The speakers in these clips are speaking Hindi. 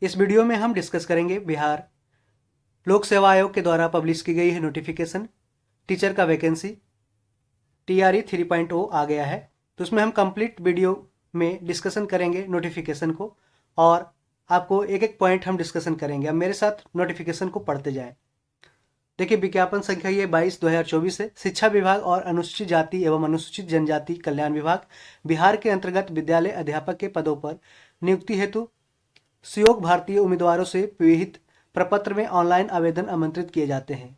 इस वीडियो में हम डिस्कस करेंगे बिहार लोक सेवा आयोग के द्वारा पब्लिश की गई है नोटिफिकेशन टीचर का वैकेंसी TRE 3.0 आ गया है। तो उसमें हम कंप्लीट वीडियो में डिस्कशन करेंगे नोटिफिकेशन को और आपको एक एक पॉइंट हम डिस्कशन करेंगे। अब मेरे साथ नोटिफिकेशन को पढ़ते जाएं। देखिए, विज्ञापन संख्या ये 22/2024 है। शिक्षा विभाग और अनुसूचित जाति एवं अनुसूचित जनजाति कल्याण विभाग बिहार के अंतर्गत विद्यालय अध्यापक के पदों पर नियुक्ति हेतु सुयोग भारतीय उम्मीदवारों से विहित प्रपत्र में ऑनलाइन आवेदन आमंत्रित किए जाते हैं।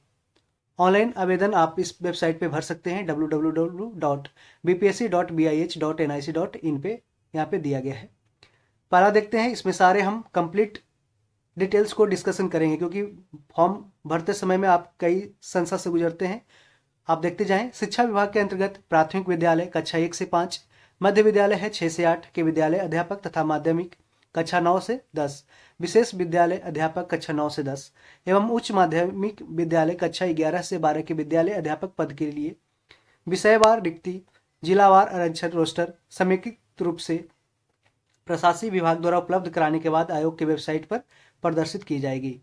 ऑनलाइन आवेदन आप इस वेबसाइट पे भर सकते हैं www.bpsc.bih.nic.in पे, यहाँ पे दिया गया है। पहला देखते हैं, इसमें सारे हम कंप्लीट डिटेल्स को डिस्कशन करेंगे क्योंकि फॉर्म भरते समय में आप कई संस्था से गुजरते हैं। आप देखते जाएं। शिक्षा विभाग के अंतर्गत प्राथमिक विद्यालय कक्षा 1 से 5, मध्य विद्यालय है 6 से 8 के विद्यालय अध्यापक तथा माध्यमिक कक्षा 9 से 10, विशेष विद्यालय अध्यापक कक्षा 9 से 10 एवं उच्च माध्यमिक विद्यालय कक्षा 11 से 12 के विद्यालय अध्यापक पद के लिए विषयवार रिक्ति, जिलावार आरक्षण रोस्टर समेकित रूप से प्रशासनिक विभाग द्वारा उपलब्ध कराने के बाद आयोग के वेबसाइट पर प्रदर्शित की जाएगी।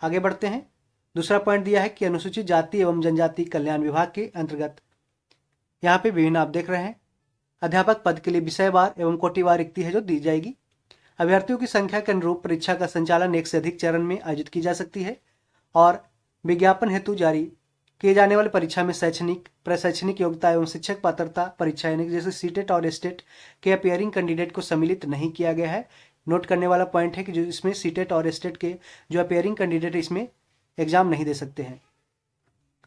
आगे बढ़ते हैं। दूसरा पॉइंट दिया है कि अनुसूचित जाति एवं जनजाति कल्याण विभाग के अंतर्गत यहाँ पे विभिन्न आप देख रहे हैं अध्यापक पद के लिए विषयवार एवं कोटिवार रिक्ति है जो दी जाएगी। अभ्यर्थियों की संख्या के अनुरूप परीक्षा का संचालन एक से अधिक चरण में आयोजित की जा सकती है और विज्ञापन हेतु जारी किए जाने वाली परीक्षा में शैक्षणिक, प्रशैक्षणिक योग्यता एवं शिक्षक पात्रता परीक्षा यानी जैसे सीटेट और एस्टेट के अपियरिंग कैंडिडेट को सम्मिलित नहीं किया गया है। नोट करने वाला पॉइंट है कि जो इसमें सीटेट और एस्टेट के जो अपियरिंग कैंडिडेट इसमें एग्जाम नहीं दे सकते हैं।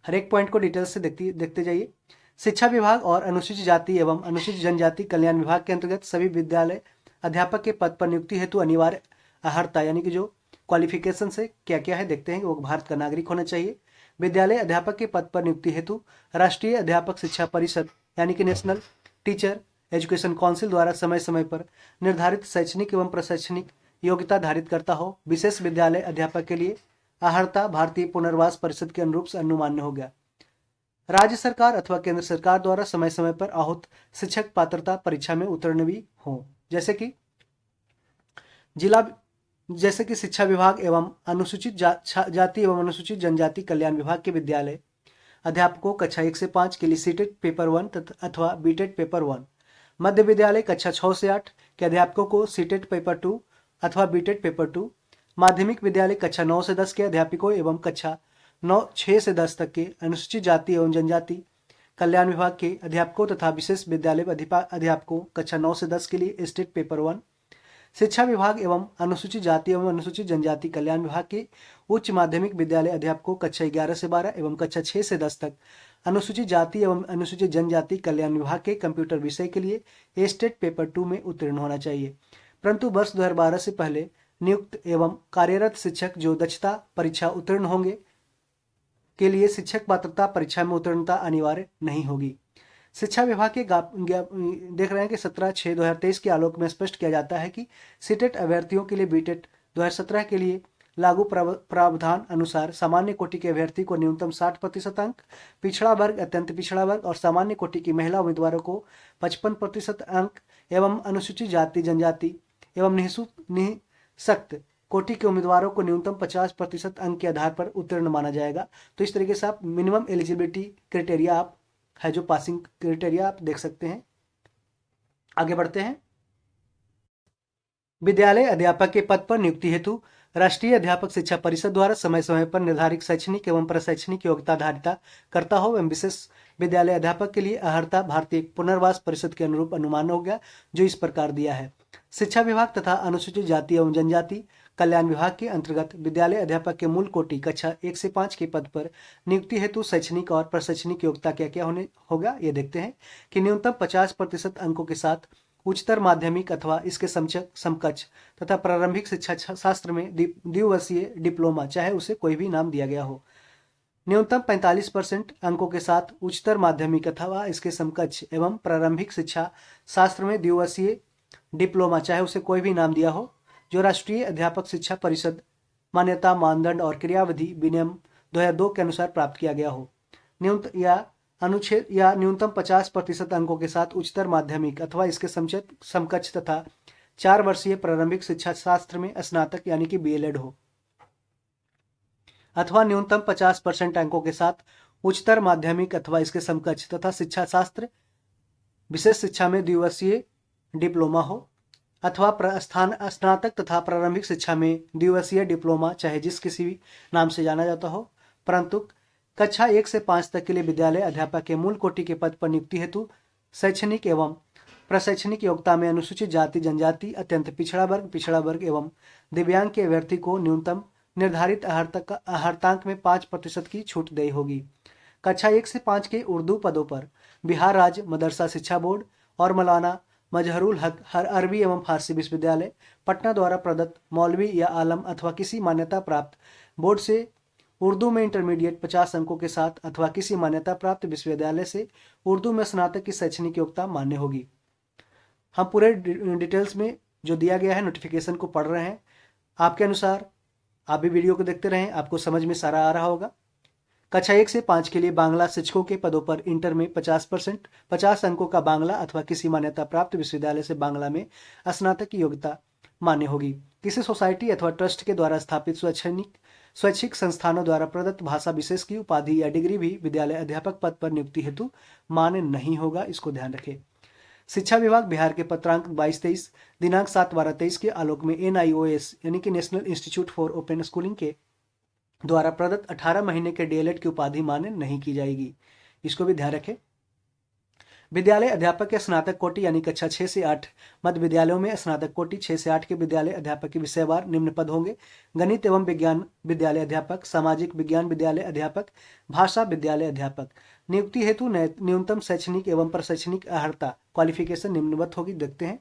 हर एक पॉइंट को डिटेल से देखते जाइए। शिक्षा विभाग और अनुसूचित जाति एवं अनुसूचित जनजाति कल्याण विभाग के अंतर्गत सभी विद्यालय अध्यापक के पद पर नियुक्ति हेतु अनिवार्य अर्हता यानी कि जो क्वालिफिकेशन से क्या क्या है देखते हैं। वो भारत का नागरिक होना चाहिए। विद्यालय अध्यापक के पद पर नियुक्ति हेतु राष्ट्रीय अध्यापक शिक्षा परिषद यानी कि नेशनल टीचर एजुकेशन काउंसिल द्वारा समय समय पर निर्धारित शैक्षणिक एवं प्रशैक्षणिक योग्यता धारित करता हो। विशेष विद्यालय अध्यापक के लिए अर्हता भारतीय पुनर्वास परिषद के अनुरूप से अनुमान्य हो गया। राज्य सरकार अथवा केंद्र सरकार द्वारा समय समय पर आहूत शिक्षक पात्रता परीक्षा में उत्तीर्ण भी हो, जैसे कि शिक्षा विभाग एवं अनुसूचित जाति एवं अनुसूचित जनजाति कल्याण विभाग के विद्यालय अध्यापकों कक्षा 1 से 5 के लिए सीटेट पेपर 1 अथवा बीटेट पेपर 1, मध्य विद्यालय कक्षा 6 से 8 के अध्यापकों को सीटेट पेपर 2 अथवा बीटेट पेपर 2, माध्यमिक विद्यालय कक्षा 9 से 10 के अध्यापकों एवं कक्षा 6 से 10 तक के अनुसूचित जाति एवं जनजाति कल्याण विभाग के अध्यापकों तथा विशेष विद्यालय अध्यापकों कक्षा 9 से 10 के लिए स्टेट पेपर 1। शिक्षा विभाग एवं अनुसूचित जाति एवं अनुसूचित जनजाति कल्याण विभाग के उच्च माध्यमिक विद्यालय अध्यापकों कक्षा 11 से 12 एवं कक्षा 6 से 10 तक अनुसूचित जाति एवं अनुसूचित जनजाति कल्याण विभाग के कंप्यूटर विषय के लिए स्टेट पेपर 2 में उत्तीर्ण होना चाहिए। परंतु वर्ष 2012 से पहले नियुक्त एवं कार्यरत शिक्षक जो दक्षता परीक्षा उत्तीर्ण होंगे के लिए शिक्षक पात्रता परीक्षा में उत्तीर्णता अनिवार्य नहीं होगी। शिक्षा विभाग के देख रहे हैं कि 17/6/2023 के आलोक में स्पष्ट किया जाता है कि सीटेट अभ्यर्थियों के लिए बीटेट 2017 के लिए लागू प्रावधान अनुसार सामान्य कोटि के अभ्यर्थी को न्यूनतम 60% अंक, पिछड़ा वर्ग, अत्यंत पिछड़ा वर्ग और सामान्य कोटि की महिला उम्मीदवारों को 55% अंक एवं अनुसूचित जाति जनजाति एवं निःशक्त कोटि के उम्मीदवारों को न्यूनतम 50% अंक के आधार पर उत्तीर्ण माना जाएगा। तो इस तरीके से आप मिनिमम एलिजिबिलिटी क्राइटेरिया आप है जो पासिंग क्राइटेरिया आप देख सकते हैं। आगे बढ़ते हैं। विद्यालय अध्यापक के पद पर नियुक्ति हेतु राष्ट्रीय अध्यापक शिक्षा परिषद द्वारा समय समय पर निर्धारित शैक्षणिक एवं प्रशैक्षणिक योग्यता धारिता करता हो एवं विशेष विद्यालय अध्यापक के लिए अर्हता भारतीय पुनर्वास परिषद के अनुरूप अनुमान हो गया, जो इस प्रकार दिया है। शिक्षा विभाग तथा अनुसूचित जाति एवं जनजाति कल्याण विभाग के अंतर्गत विद्यालय अध्यापक के मूल कोटि कक्षा 1 से 5 के पद पर नियुक्ति हेतु शैक्षणिक और प्रशैक्षणिक योग्यता क्या क्या होगा ये देखते हैं कि न्यूनतम 50% अंकों के साथ उच्चतर माध्यमिक अथवा इसके समकक्ष तथा प्रारंभिक शिक्षा शास्त्र में द्विवर्षीय डिप्लोमा, चाहे उसे कोई भी नाम दिया गया हो, न्यूनतम 45% अंकों के साथ उच्चतर माध्यमिक अथवा इसके समकक्ष एवं प्रारंभिक शिक्षा शास्त्र में द्विवर्षीय डिप्लोमा, चाहे उसे कोई भी नाम दिया हो, जो राष्ट्रीय अध्यापक शिक्षा परिषद मान्यता मानदंड और क्रियाविधि विनियम 2002 के अनुसार प्राप्त किया गया हो। न्यूनतम 50% अंकों के साथ उच्चतर माध्यमिक अथवा इसके समकक्ष तथा 4 वर्षीय प्रारंभिक शिक्षा शास्त्र में स्नातक यानी कि BLED हो, अथवा न्यूनतम 50% अंकों के साथ उच्चतर माध्यमिक अथवा इसके समकक्ष तथा शिक्षा शास्त्र विशेष शिक्षा में द्विवर्षीय डिप्लोमा हो, अथवा स्नातक तथा प्रारंभिक शिक्षा में द्विवर्षीय डिप्लोमा चाहे जिस किसी भी नाम से जाना जाता हो, परंतु कक्षा 1 से 5 तक के लिए विद्यालय अध्यापक के मूल कोटि के पद पर नियुक्ति हेतु शैक्षणिक एवं प्रशैक्षणिक योग्यता में अनुसूचित जाति जनजाति, अत्यंत पिछड़ा वर्ग एवं दिव्यांग के अभ्यर्थी को न्यूनतम निर्धारित अहर्तांक में 5% की छूट दी होगी। कक्षा 1 से 5 के उर्दू पदों पर बिहार राज्य मदरसा शिक्षा बोर्ड और मौलाना मजहरुल हक हर अरबी एवं फारसी विश्वविद्यालय पटना द्वारा प्रदत्त मौलवी या आलम अथवा किसी मान्यता प्राप्त बोर्ड से उर्दू में इंटरमीडिएट 50 अंकों के साथ अथवा किसी मान्यता प्राप्त विश्वविद्यालय से उर्दू में स्नातक की शैक्षणिक योग्यता मान्य होगी। हम पूरे डिटेल्स में जो दिया गया है नोटिफिकेशन को पढ़ रहे हैं, आपके अनुसार आप भी वीडियो को देखते रहें, आपको समझ में सारा आ रहा होगा। कक्षा 1 से 5 के लिए बांग्ला शिक्षकों के पदों पर इंटर में 50 अंकों का बांग्ला अथवा किसी मान्यता प्राप्त विश्वविद्यालय से बांग्ला में स्नातक की योग्यता मान्य होगी। किसी सोसाइटी अथवा ट्रस्ट के द्वारा स्थापित स्वैच्छिक संस्थानों द्वारा प्रदत्त भाषा विशेष की उपाधि या डिग्री भी विद्यालय अध्यापक पद पर नियुक्ति हेतु मान्य नहीं होगा, इसको ध्यान रखें। शिक्षा विभाग बिहार के पत्रांक 22-23 दिनांक 7/12-23 के आलोक में NIOS यानी कि national institute for open schooling के द्वारा प्रदत्त 18 महीने के DLED की उपाधि मान्य नहीं की जाएगी, इसको भी ध्यान रखें। विद्यालय अध्यापक के स्नातक कोटि यानी कक्षा 6 से 8 मध्य विद्यालयों में स्नातक कोटि 6 से 8 के विद्यालय अध्यापक के विषयवार निम्न पद होंगे: गणित एवं विज्ञान विद्यालय अध्यापक, सामाजिक विज्ञान विद्यालय अध्यापक, भाषा विद्यालय अध्यापक। नियुक्ति हेतु न्यूनतम शैक्षणिक एवं प्रशैक्षणिक अर्हता क्वालिफिकेशन निम्नवत होगी, देखते हैं।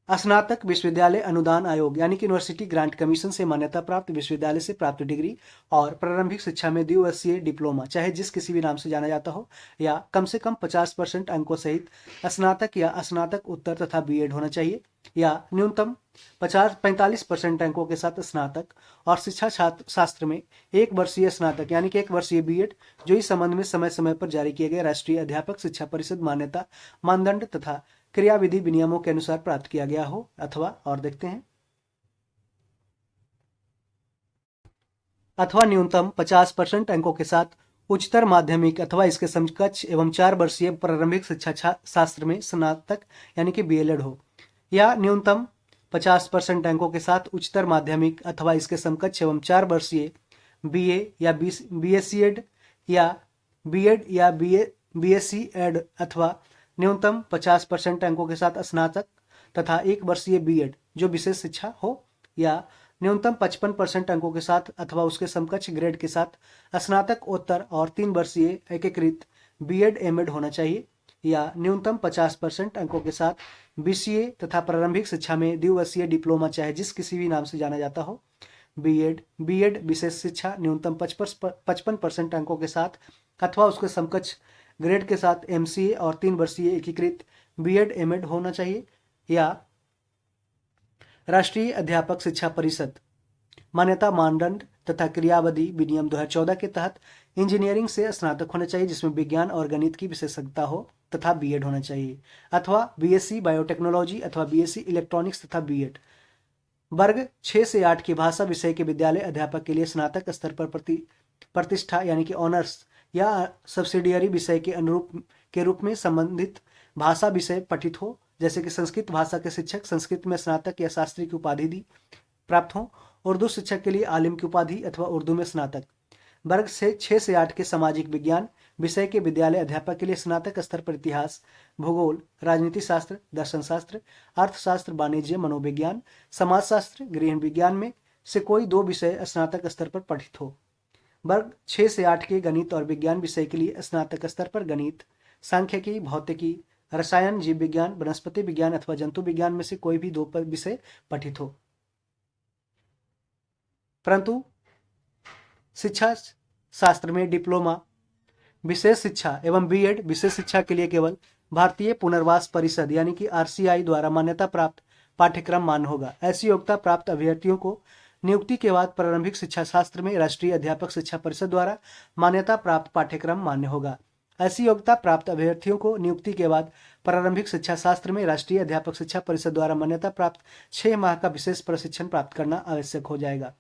स्नातक विश्वविद्यालय अनुदान आयोग यानी कि यूनिवर्सिटी ग्रांट कमीशन से मान्यता प्राप्त विश्वविद्यालय से प्राप्त डिग्री और प्रारंभिक शिक्षा में द्विवर्षीय डिप्लोमा चाहे जिस किसी भी नाम से जाना जाता हो, या कम से कम 50% अंकों सहित स्नातक या स्नातक उत्तर तथा BEd होना चाहिए, या न्यूनतम 45% अंकों के साथ स्नातक और शिक्षा शास्त्र में 1 वर्षीय स्नातक यानी कि 1 वर्षीय BEd जो इस संबंध में समय समय पर जारी किए गए राष्ट्रीय अध्यापक शिक्षा परिषद मान्यता मानदंड तथा क्रियाविधि विनियमों के अनुसार प्राप्त किया गया हो, अथवा और देखते हैं, अथवा न्यूनतम 50% अंकों के साथ उच्चतर माध्यमिक अथवा इसके समकक्ष एवं 4 वर्षीय प्रारंभिक शिक्षा शास्त्र में स्नातक यानी कि BLED हो, या न्यूनतम 50% अंकों के साथ उच्चतर माध्यमिक अथवा इसके समकक्ष एवं 4 वर्षीय BA या BSc या BEd या BSc एड अथवा न्यूनतम 50% अंकों के साथ स्नातक तथा 1 वर्षीय BEd जो विशेष शिक्षा हो, या न्यूनतम 55% अंकों के साथ अथवा उसके समकक्ष ग्रेड के साथ स्नातकोत्तर और 3 वर्षीय एकीकृत BEd MAd होना चाहिए, या न्यूनतम 50% अंकों के साथ BCA तथा प्रारंभिक शिक्षा में द्विवर्षीय डिप्लोमा चाहे जिस किसी भी नाम से जाना जाता हो, BEd विशेष शिक्षा न्यूनतम 55% अंकों के साथ अथवा उसके समकक्ष ग्रेड के साथ MCA और 3 वर्षीय एकीकृत BEd MAd होना चाहिए, या राष्ट्रीय अध्यापक शिक्षा परिषद मान्यता मानदंड तथा क्रियाविधि विनियम 2014 के तहत इंजीनियरिंग से स्नातक होना चाहिए जिसमें विज्ञान और गणित की विशेषज्ञता हो तथा BEd होना चाहिए, अथवा BSc बायोटेक्नोलॉजी अथवा BSc इलेक्ट्रॉनिक्स तथा BEd। वर्ग 6 से 8 की भाषा विषय के विद्यालय अध्यापक के लिए स्नातक स्तर पर प्रतिष्ठा यानी कि ऑनर्स या सब्सिडियरी विषय के अनुरूप के रूप में संबंधित भाषा विषय पठित हो, जैसे कि संस्कृत भाषा के शिक्षक संस्कृत में स्नातक या शास्त्री की उपाधि प्राप्त हो, उर्दू शिक्षक के लिए आलिम की उपाधि अथवा उर्दू में स्नातक। वर्ग से 6 से 8 के सामाजिक विज्ञान विषय के विद्यालय अध्यापक के लिए स्नातक स्तर पर इतिहास, भूगोल, राजनीति शास्त्र, दर्शन शास्त्र, अर्थशास्त्र, वाणिज्य, मनोविज्ञान, समाजशास्त्र, गृह विज्ञान में से कोई 2 विषय स्नातक स्तर पर पठित हो। वर्ग 6 से 8 के गणित और विज्ञान विषय के लिए स्नातक स्तर पर गणित, सांख्यिकी, भौतिकी, रसायन, जीव विज्ञान, वनस्पति विज्ञान अथवा जंतु विज्ञान में से कोई भी 2 विषय पठित हो। परंतु शिक्षा शास्त्र में डिप्लोमा विशेष शिक्षा एवं BEd विशेष शिक्षा के लिए केवल भारतीय पुनर्वास परिषद यानी कि RCI द्वारा मान्यता प्राप्त पाठ्यक्रम मान्य होगा। ऐसी योग्यता प्राप्त अभ्यर्थियों को नियुक्ति के बाद प्रारंभिक शिक्षा शास्त्र में राष्ट्रीय अध्यापक शिक्षा परिषद द्वारा मान्यता प्राप्त पाठ्यक्रम मान्य होगा। ऐसी योग्यता प्राप्त अभ्यर्थियों को नियुक्ति के बाद प्रारंभिक शिक्षा शास्त्र में राष्ट्रीय अध्यापक शिक्षा परिषद द्वारा मान्यता प्राप्त 6 माह का विशेष प्रशिक्षण प्राप्त करना आवश्यक हो जाएगा।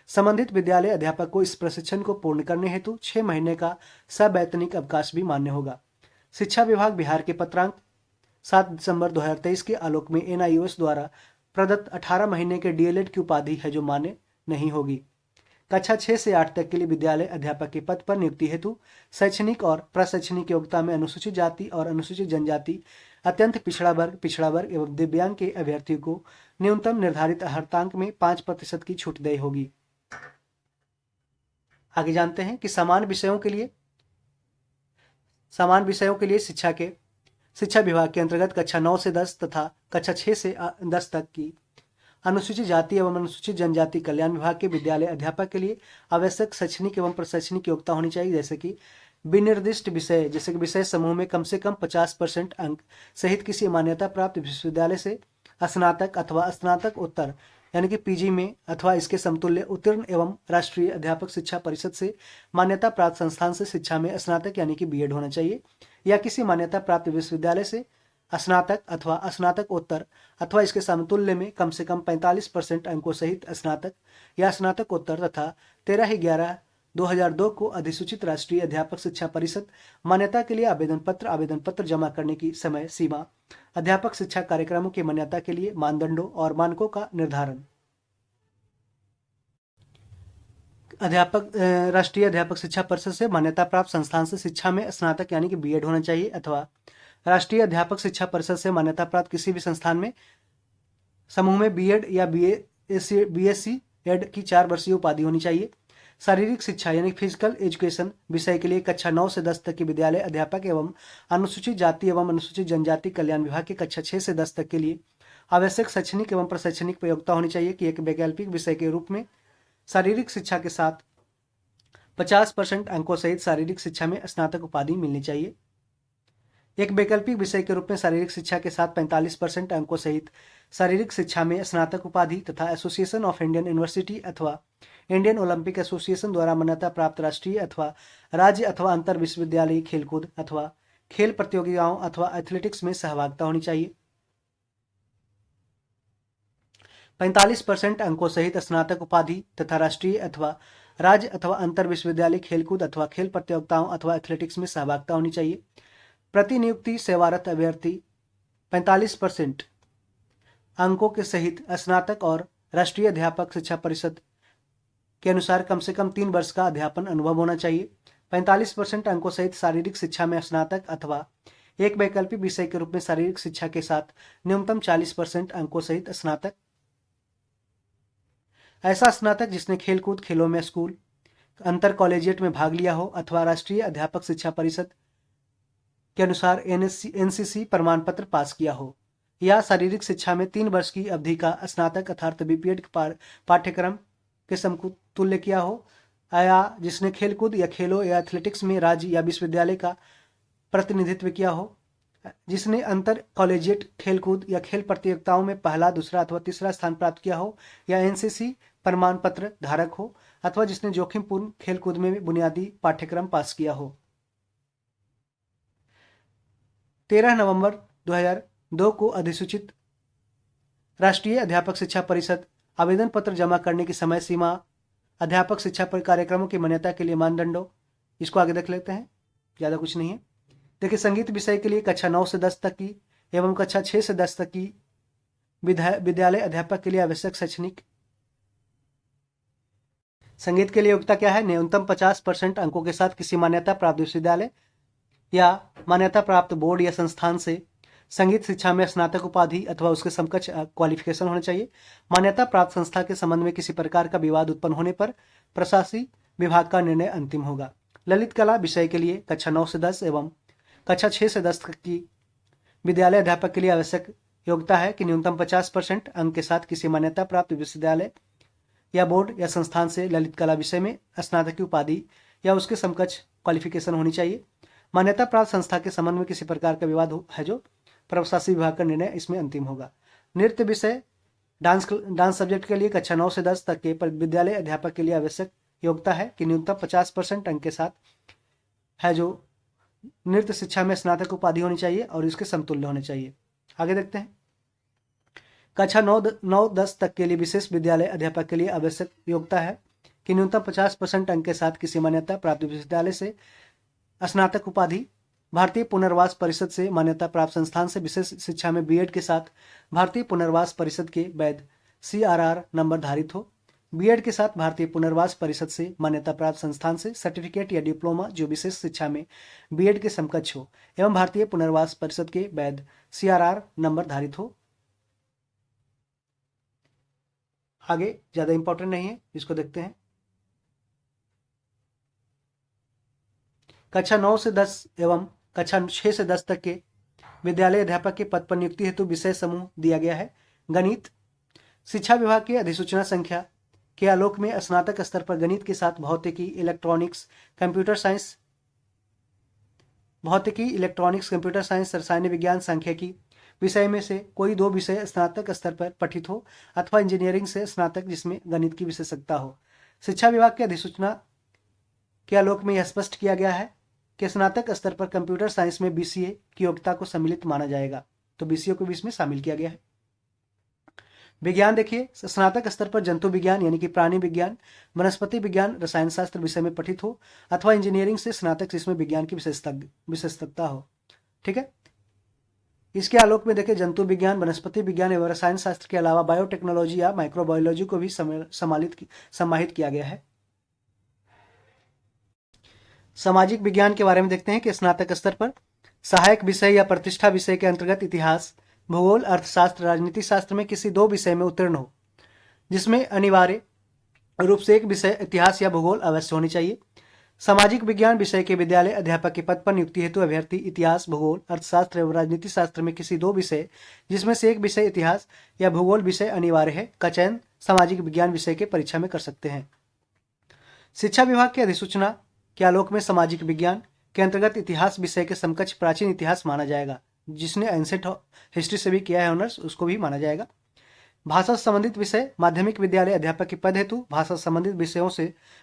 संबंधित विद्यालय अध्यापक को इस प्रशिक्षण को पूर्ण करने हेतु 6 महीने का सवैतनिक अवकाश भी मान्य होगा। शिक्षा विभाग बिहार के पत्रांक 7 दिसंबर 2023 के आलोक में NIOS द्वारा प्रदत्त 18 महीने के DLED की उपाधि है जो मान्य नहीं होगी। कक्षा 6 से 8 तक के लिए विद्यालय अध्यापक के पद पर नियुक्ति हेतु शैक्षणिक और प्रशैक्षणिक योग्यता में अनुसूचित जाति और अनुसूचित जनजाति, अत्यंत पिछड़ा वर्ग एवं दिव्यांग के अभ्यर्थियों को न्यूनतम निर्धारित अर्हतांक में 5% की छूट देय होगी। आगे जानते हैं कि समान विषयों के लिए शिक्षा विभाग के अंतर्गत कक्षा 9 से 10 तथा कक्षा 6 से 10 तक की अनुसूचित जाति एवं अनुसूचित जनजाति कल्याण विभाग के विद्यालय अध्यापक के लिए आवश्यक शैक्षणिक एवं प्रशैक्षणिक योग्यता होनी चाहिए, जैसे कि विनिर्दिष्ट विषय जैसे कि विषय समूह में कम से कम 50% अंक सहित किसी मान्यता प्राप्त विश्वविद्यालय से स्नातक अथवा स्नातकोत्तर यानी कि PG में अथवा इसके समतुल्य उत्तीर्ण एवं राष्ट्रीय अध्यापक शिक्षा परिषद से मान्यता प्राप्त संस्थान से शिक्षा में स्नातक यानी कि BEd होना चाहिए, या किसी मान्यता प्राप्त विश्वविद्यालय से स्नातक अथवा स्नातकोत्तर अथवा इसके समतुल्य में कम से कम 45% अंकों सहित स्नातक या स्नातकोत्तर तथा 13/11/2002 को अधिसूचित राष्ट्रीय अध्यापक शिक्षा परिषद मान्यता के लिए आवेदन पत्र जमा करने की समय सीमा, अध्यापक शिक्षा कार्यक्रमों की मान्यता के लिए मानदंडों और मानकों का निर्धारण। राष्ट्रीय अध्यापक शिक्षा परिषद से मान्यता प्राप्त संस्थान से शिक्षा में स्नातक यानी कि BEd होना चाहिए, अथवा राष्ट्रीय अध्यापक शिक्षा परिषद से मान्यता प्राप्त किसी भी संस्थान में समूह में BEd या BSc एड की 4 वर्षीय उपाधि होनी चाहिए। शारीरिक शिक्षा यानी फिजिकल एजुकेशन विषय के लिए कक्षा 9 से 10 तक के विद्यालय अध्यापक एवं अनुसूचित जाति एवं अनुसूचित जनजाति कल्याण विभाग के कक्षा 6 से 10 तक के लिए आवश्यक शैक्षणिक एवं प्रशैक्षणिक योग्यता होनी चाहिए कि एक वैकल्पिक विषय के रूप में शारीरिक शिक्षा के साथ 50% अंकों सहित शारीरिक शिक्षा में स्नातक उपाधि मिलनी चाहिए। एक वैकल्पिक विषय के रूप में शारीरिक शिक्षा के साथ 45% अंकों सहित शारीरिक शिक्षा में स्नातक उपाधि तथा एसोसिएशन ऑफ इंडियन यूनिवर्सिटी अथवा इंडियन ओलंपिक एसोसिएशन द्वारा मान्यता प्राप्त राष्ट्रीय अथवा राज्य अथवा अंतर विश्वविद्यालय खेलकूद अथवा खेल प्रतियोगिताओं अथवा एथलेटिक्स में सहभागिता होनी चाहिए। 45% अंकों सहित स्नातक उपाधि तथा राष्ट्रीय अथवा राज्य अथवा अंतर विश्वविद्यालय खेलकूद अथवा खेल प्रतियोगिताओं अथवा एथलेटिक्स में सहभागिता होनी चाहिए। प्रतिनियुक्ति सेवारत अभ्यर्थी 45% अंकों के सहित स्नातक और राष्ट्रीय अध्यापक शिक्षा परिषद के अनुसार कम से कम 3 वर्ष का अध्यापन अनुभव होना चाहिए। 45% अंकों सहित शारीरिक शिक्षा में स्नातक अथवा एक वैकल्पिक विषय के रूप में शारीरिक शिक्षा के साथ न्यूनतम 40% अंकों सहित स्नातक। ऐसा स्नातक जिसने खेलकूद खेलों में स्कूल अंतर कॉलेजिएट में भाग लिया हो अथवा राष्ट्रीय अध्यापक शिक्षा परिषद के अनुसार NCC प्रमाण पत्र पास किया हो, या शारीरिक शिक्षा में 3 वर्ष की अवधि का स्नातक अर्थात BPEd पाठ्यक्रम के समतुल्य किया हो, या जिसने खेलकूद या खेलों या एथलेटिक्स में राज्य या विश्वविद्यालय का प्रतिनिधित्व किया हो, जिसने अंतर कॉलेजिएट खेलकूद या खेल प्रतियोगिताओं में पहला, दूसरा अथवा तीसरा स्थान प्राप्त किया हो, या NCC प्रमाण पत्र धारक हो, अथवा जिसने जोखिमपूर्ण खेलकूद में बुनियादी पाठ्यक्रम पास किया हो। 13 नवंबर 2002 को अधिसूचित राष्ट्रीय अध्यापक शिक्षा परिषद आवेदन पत्र जमा करने की समय सीमा, अध्यापक शिक्षा कार्यक्रमों की मान्यता के लिए मानदंडों, इसको आगे देख लेते हैं, ज़्यादा कुछ नहीं है। देखिए, संगीत विषय के लिए कक्षा 9 से 10 तक की एवं कक्षा 6 से 10 तक की विद्यालय अध्यापक के लिए आवश्यक शैक्षणिक संगीत के लिए योग्यता क्या है? न्यूनतम 50% अंकों के साथ किसी मान्यता प्राप्त विश्वविद्यालय या मान्यता प्राप्त बोर्ड या संस्थान से संगीत शिक्षा में स्नातक उपाधि अथवा उसके समकक्ष क्वालिफिकेशन होना चाहिए। मान्यता प्राप्त संस्था के संबंध में किसी प्रकार का विवाद उत्पन्न होने पर प्रशासनिक विभाग का निर्णय अंतिम होगा। ललित कला विषय के लिए कक्षा 9 से 10 एवं कक्षा 6 से 10 तक की विद्यालय अध्यापक के लिए आवश्यक योग्यता है कि न्यूनतम 50% अंक के साथ किसी मान्यता प्राप्त विश्वविद्यालय या बोर्ड या संस्थान से ललित कला विषय में स्नातक की उपाधि या उसके समकक्ष क्वालिफिकेशन होनी चाहिए। मान्यता प्राप्त संस्था के संबंध में किसी प्रकार का विवाद है जो प्रशासनिक विभाग का निर्णय इसमें अंतिम होगा। नृत्य विषय डांस सब्जेक्ट के लिए कक्षा 9 से 10 तक के विद्यालय अध्यापक के लिए आवश्यक योग्यता है कि न्यूनतम 50% अंक के साथ है जो नृत्य शिक्षा में स्नातक उपाधि होनी चाहिए और इसके समतुल्य होने चाहिए। आगे देखते हैं। कक्षा 9-10 तक के लिए विशेष विद्यालय अध्यापक के लिए आवश्यक योग्यता है कि न्यूनतम 50% अंक के साथ किसी मान्यता प्राप्त विश्वविद्यालय से स्नातक उपाधि, भारतीय पुनर्वास परिषद से मान्यता प्राप्त संस्थान से विशेष शिक्षा में बीएड के साथ भारतीय पुनर्वास परिषद के वैध CRR नंबर धारित हो, बीएड के साथ भारतीय पुनर्वास परिषद से मान्यता प्राप्त संस्थान से सर्टिफिकेट या डिप्लोमा जो विशेष शिक्षा में बीएड के समकक्ष हो एवं भारतीय पुनर्वास परिषद के वैध CRR नंबर धारित हो। आगे ज्यादा इंपॉर्टेंट नहीं है, इसको देखते हैं। कक्षा 9 से 10 एवं कक्षा 6 से 10 तक के विद्यालय अध्यापक के पद पर नियुक्ति हेतु विषय समूह दिया गया है। गणित, शिक्षा विभाग की अधिसूचना संख्या के आलोक में स्नातक स्तर पर गणित के साथ भौतिकी, इलेक्ट्रॉनिक्स, कंप्यूटर साइंस, रसायन विज्ञान, सांख्यिकी विषय में से कोई 2 विषय स्नातक स्तर पर पठित हो अथवा इंजीनियरिंग से स्नातक जिसमें गणित की विशेषज्ञता हो। शिक्षा विभाग की अधिसूचना के आलोक में यह स्पष्ट किया गया है कि स्नातक स्तर पर कंप्यूटर साइंस में BCA की योग्यता को सम्मिलित माना जाएगा, तो BCA को भी इसमें शामिल किया गया है। विज्ञान देखिए, स्नातक स्तर पर जंतु विज्ञान यानी कि प्राणी विज्ञान, वनस्पति विज्ञान, रसायन शास्त्र विषय में पठित हो अथवा इंजीनियरिंग से स्नातक जिसमें विज्ञान की विशेषज्ञता हो। ठीक है, इसके आलोक में देखिए जंतु विज्ञान, वनस्पति विज्ञान एवं रसायन शास्त्र के अलावा बायोटेक्नोलॉजी या माइक्रोबायोलॉजी को भी समाहित किया गया है। सामाजिक विज्ञान के बारे में देखते हैं कि स्नातक स्तर पर सहायक विषय या प्रतिष्ठा विषय के अंतर्गत इतिहास, भूगोल, अर्थशास्त्र, राजनीति शास्त्र में किसी 2 विषय में उत्तीर्ण हो, जिसमें अनिवार्य रूप से एक विषय इतिहास या भूगोल अवश्य होनी चाहिए। सामाजिक विज्ञान विषय के विद्यालय अध्यापक के पद पर नियुक्ति हेतु अभ्यर्थी इतिहास, भूगोल, अर्थशास्त्र एवं राजनीति शास्त्र में किसी 2 विषय जिसमें से एक विषय इतिहास या भूगोल विषय अनिवार्य है का चयन सामाजिक विज्ञान विषय के परीक्षा में कर सकते हैं। शिक्षा विभाग की अधिसूचना के आलोक में सामाजिक विज्ञान के अंतर्गत इतिहास विषय के समकक्ष प्राचीन इतिहास माना जाएगा, जिसने एंसेट हिस्ट्री से भी किया है ऑनर्स, उसको भी माना जाएगा। भाषा संबंधित विषय माध्यमिक विद्यालय अध्यापक के पद हेतु भाषा संबंधित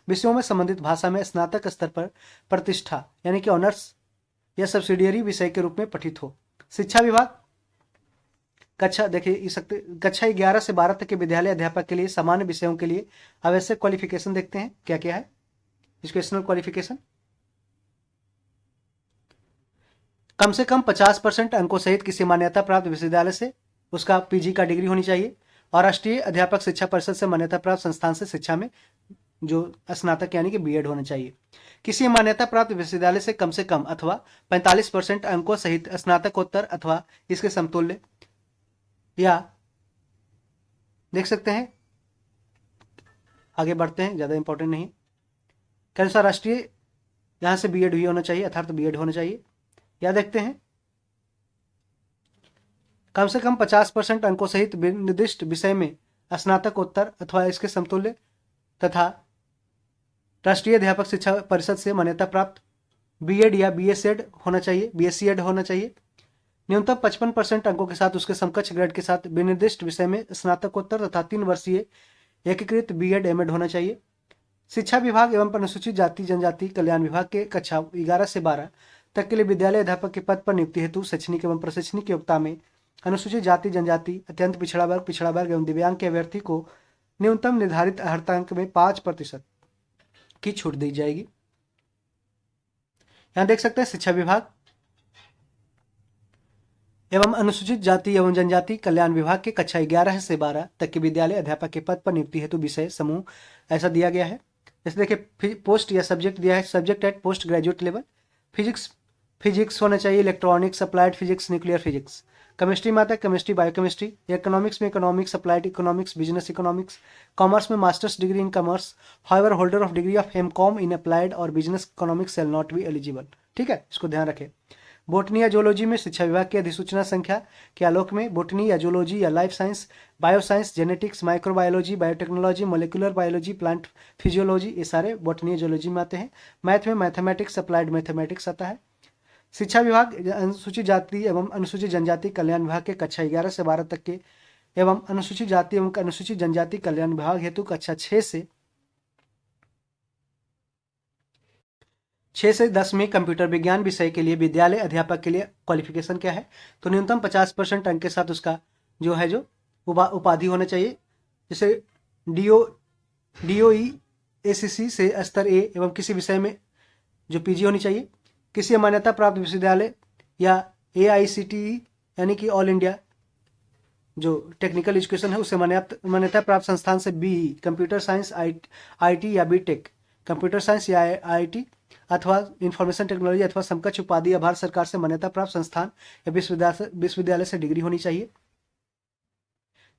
विषयों में संबंधित भाषा में स्नातक स्तर पर प्रतिष्ठा यानी कि ऑनर्स या सब्सिडियरी विषय के रूप में पठित हो। शिक्षा विभाग कक्षा 11 से 12 तक के विद्यालय अध्यापक के लिए सामान्य विषयों के लिए आवश्यक क्वालिफिकेशन देखते हैं क्या क्या है। एजुकेशनल क्वालिफिकेशन कम से कम 50% अंकों सहित किसी मान्यता प्राप्त विश्वविद्यालय से उसका PG का डिग्री होनी चाहिए और राष्ट्रीय अध्यापक शिक्षा परिषद से मान्यता प्राप्त संस्थान से शिक्षा में जो स्नातक यानी कि BEd होना चाहिए। किसी मान्यता प्राप्त विश्वविद्यालय से कम अथवा 45% अंकों सहित स्नातकोत्तर अथवा इसके समतुल्य या देख सकते हैं। आगे बढ़ते हैं, ज्यादा इंपॉर्टेंट नहीं के अनुसार राष्ट्रीय यहां से BEd हुई होना चाहिए अर्थात BEd होना चाहिए। या देखते हैं कम से कम 50% अंकों सहित निर्दिष्ट विषय में स्नातकोत्तर अथवा इसके समतुल्य तथा राष्ट्रीय अध्यापक शिक्षा परिषद से मान्यता प्राप्त BEd या BSEd होना चाहिए, BSCEd होना चाहिए। न्यूनतम 55% अंकों के साथ उसके समकक्ष ग्रेड के साथ विनिर्दिष्ट विषय में स्नातकोत्तर तथा 3 वर्षीय एकीकृत BEd MAd होना चाहिए। शिक्षा विभाग एवं अनुसूचित जाति जनजाति कल्याण विभाग के कक्षा 11 से 12 तक के लिए विद्यालय अध्यापक के पद पर नियुक्ति हेतु शैक्षणिक एवं प्रशैक्षणिक योग्यता में अनुसूचित जाति जनजाति, अत्यंत पिछड़ा वर्ग एवं दिव्यांग के अभ्यर्थी को न्यूनतम निर्धारित अर्हतांक में 5% की छूट दी जाएगी। यहां देख सकते हैं शिक्षा विभाग एवं अनुसूचित जाति एवं जनजाति कल्याण विभाग के कक्षा 11 से 12 तक के विद्यालय अध्यापक के पद पर नियुक्ति हेतु विषय समूह ऐसा दिया गया है। जैसे देखिए पोस्ट या सब्जेक्ट दिया है, subject at post graduate level, physics होना चाहिए, electronics, applied physics, nuclear physics. Chemistry में आता है केमिस्ट्री, बायोकेमिस्ट्री। इकोनॉमिक्स में economics, applied economics, business economics. Commerce में masters degree in commerce, however holder of degree of MCom in applied और business economics shall not be eligible. ठीक है, इसको ध्यान रखें। बोटनी या जूलॉजी में शिक्षा विभाग की अधिसूचना संख्या के आलोक में बोटनी या जूलॉजी या life science, bioscience, genetics, microbiology, biotechnology, molecular biology, plant physiology, ये सारे बोटनी या जूलॉजी में आते हैं। मैथ में मैथमेटिक्स, अप्लाइड मैथमेटिक्स आता है। शिक्षा विभाग अनुसूचित जाति एवं अनुसूचित जनजाति कल्याण विभाग के कक्षा 11 से 12 तक के एवं अनुसूचित जाति एवं अनुसूचित जनजाति कल्याण विभाग हेतु कक्षा 6 से 6 से 10 में कंप्यूटर विज्ञान विषय के लिए विद्यालय अध्यापक के लिए क्वालिफिकेशन क्या है, तो न्यूनतम 50% अंक के साथ उसका जो है जो उपाधि होना चाहिए। जैसे DOE ACC से स्तर ए एवं किसी विषय में जो PG होनी चाहिए। किसी मान्यता प्राप्त विश्वविद्यालय या AICTE यानी कि ऑल इंडिया जो टेक्निकल एजुकेशन है उससे मान्यता प्राप्त संस्थान से BE कंप्यूटर साइंस IT या BTech कंप्यूटर साइंस या IT अथवा इंफॉर्मेशन टेक्नोलॉजी अथवा समकक्ष उपाधि या भारत सरकार से मान्यता प्राप्त संस्थान या विश्वविद्यालय से डिग्री होनी चाहिए।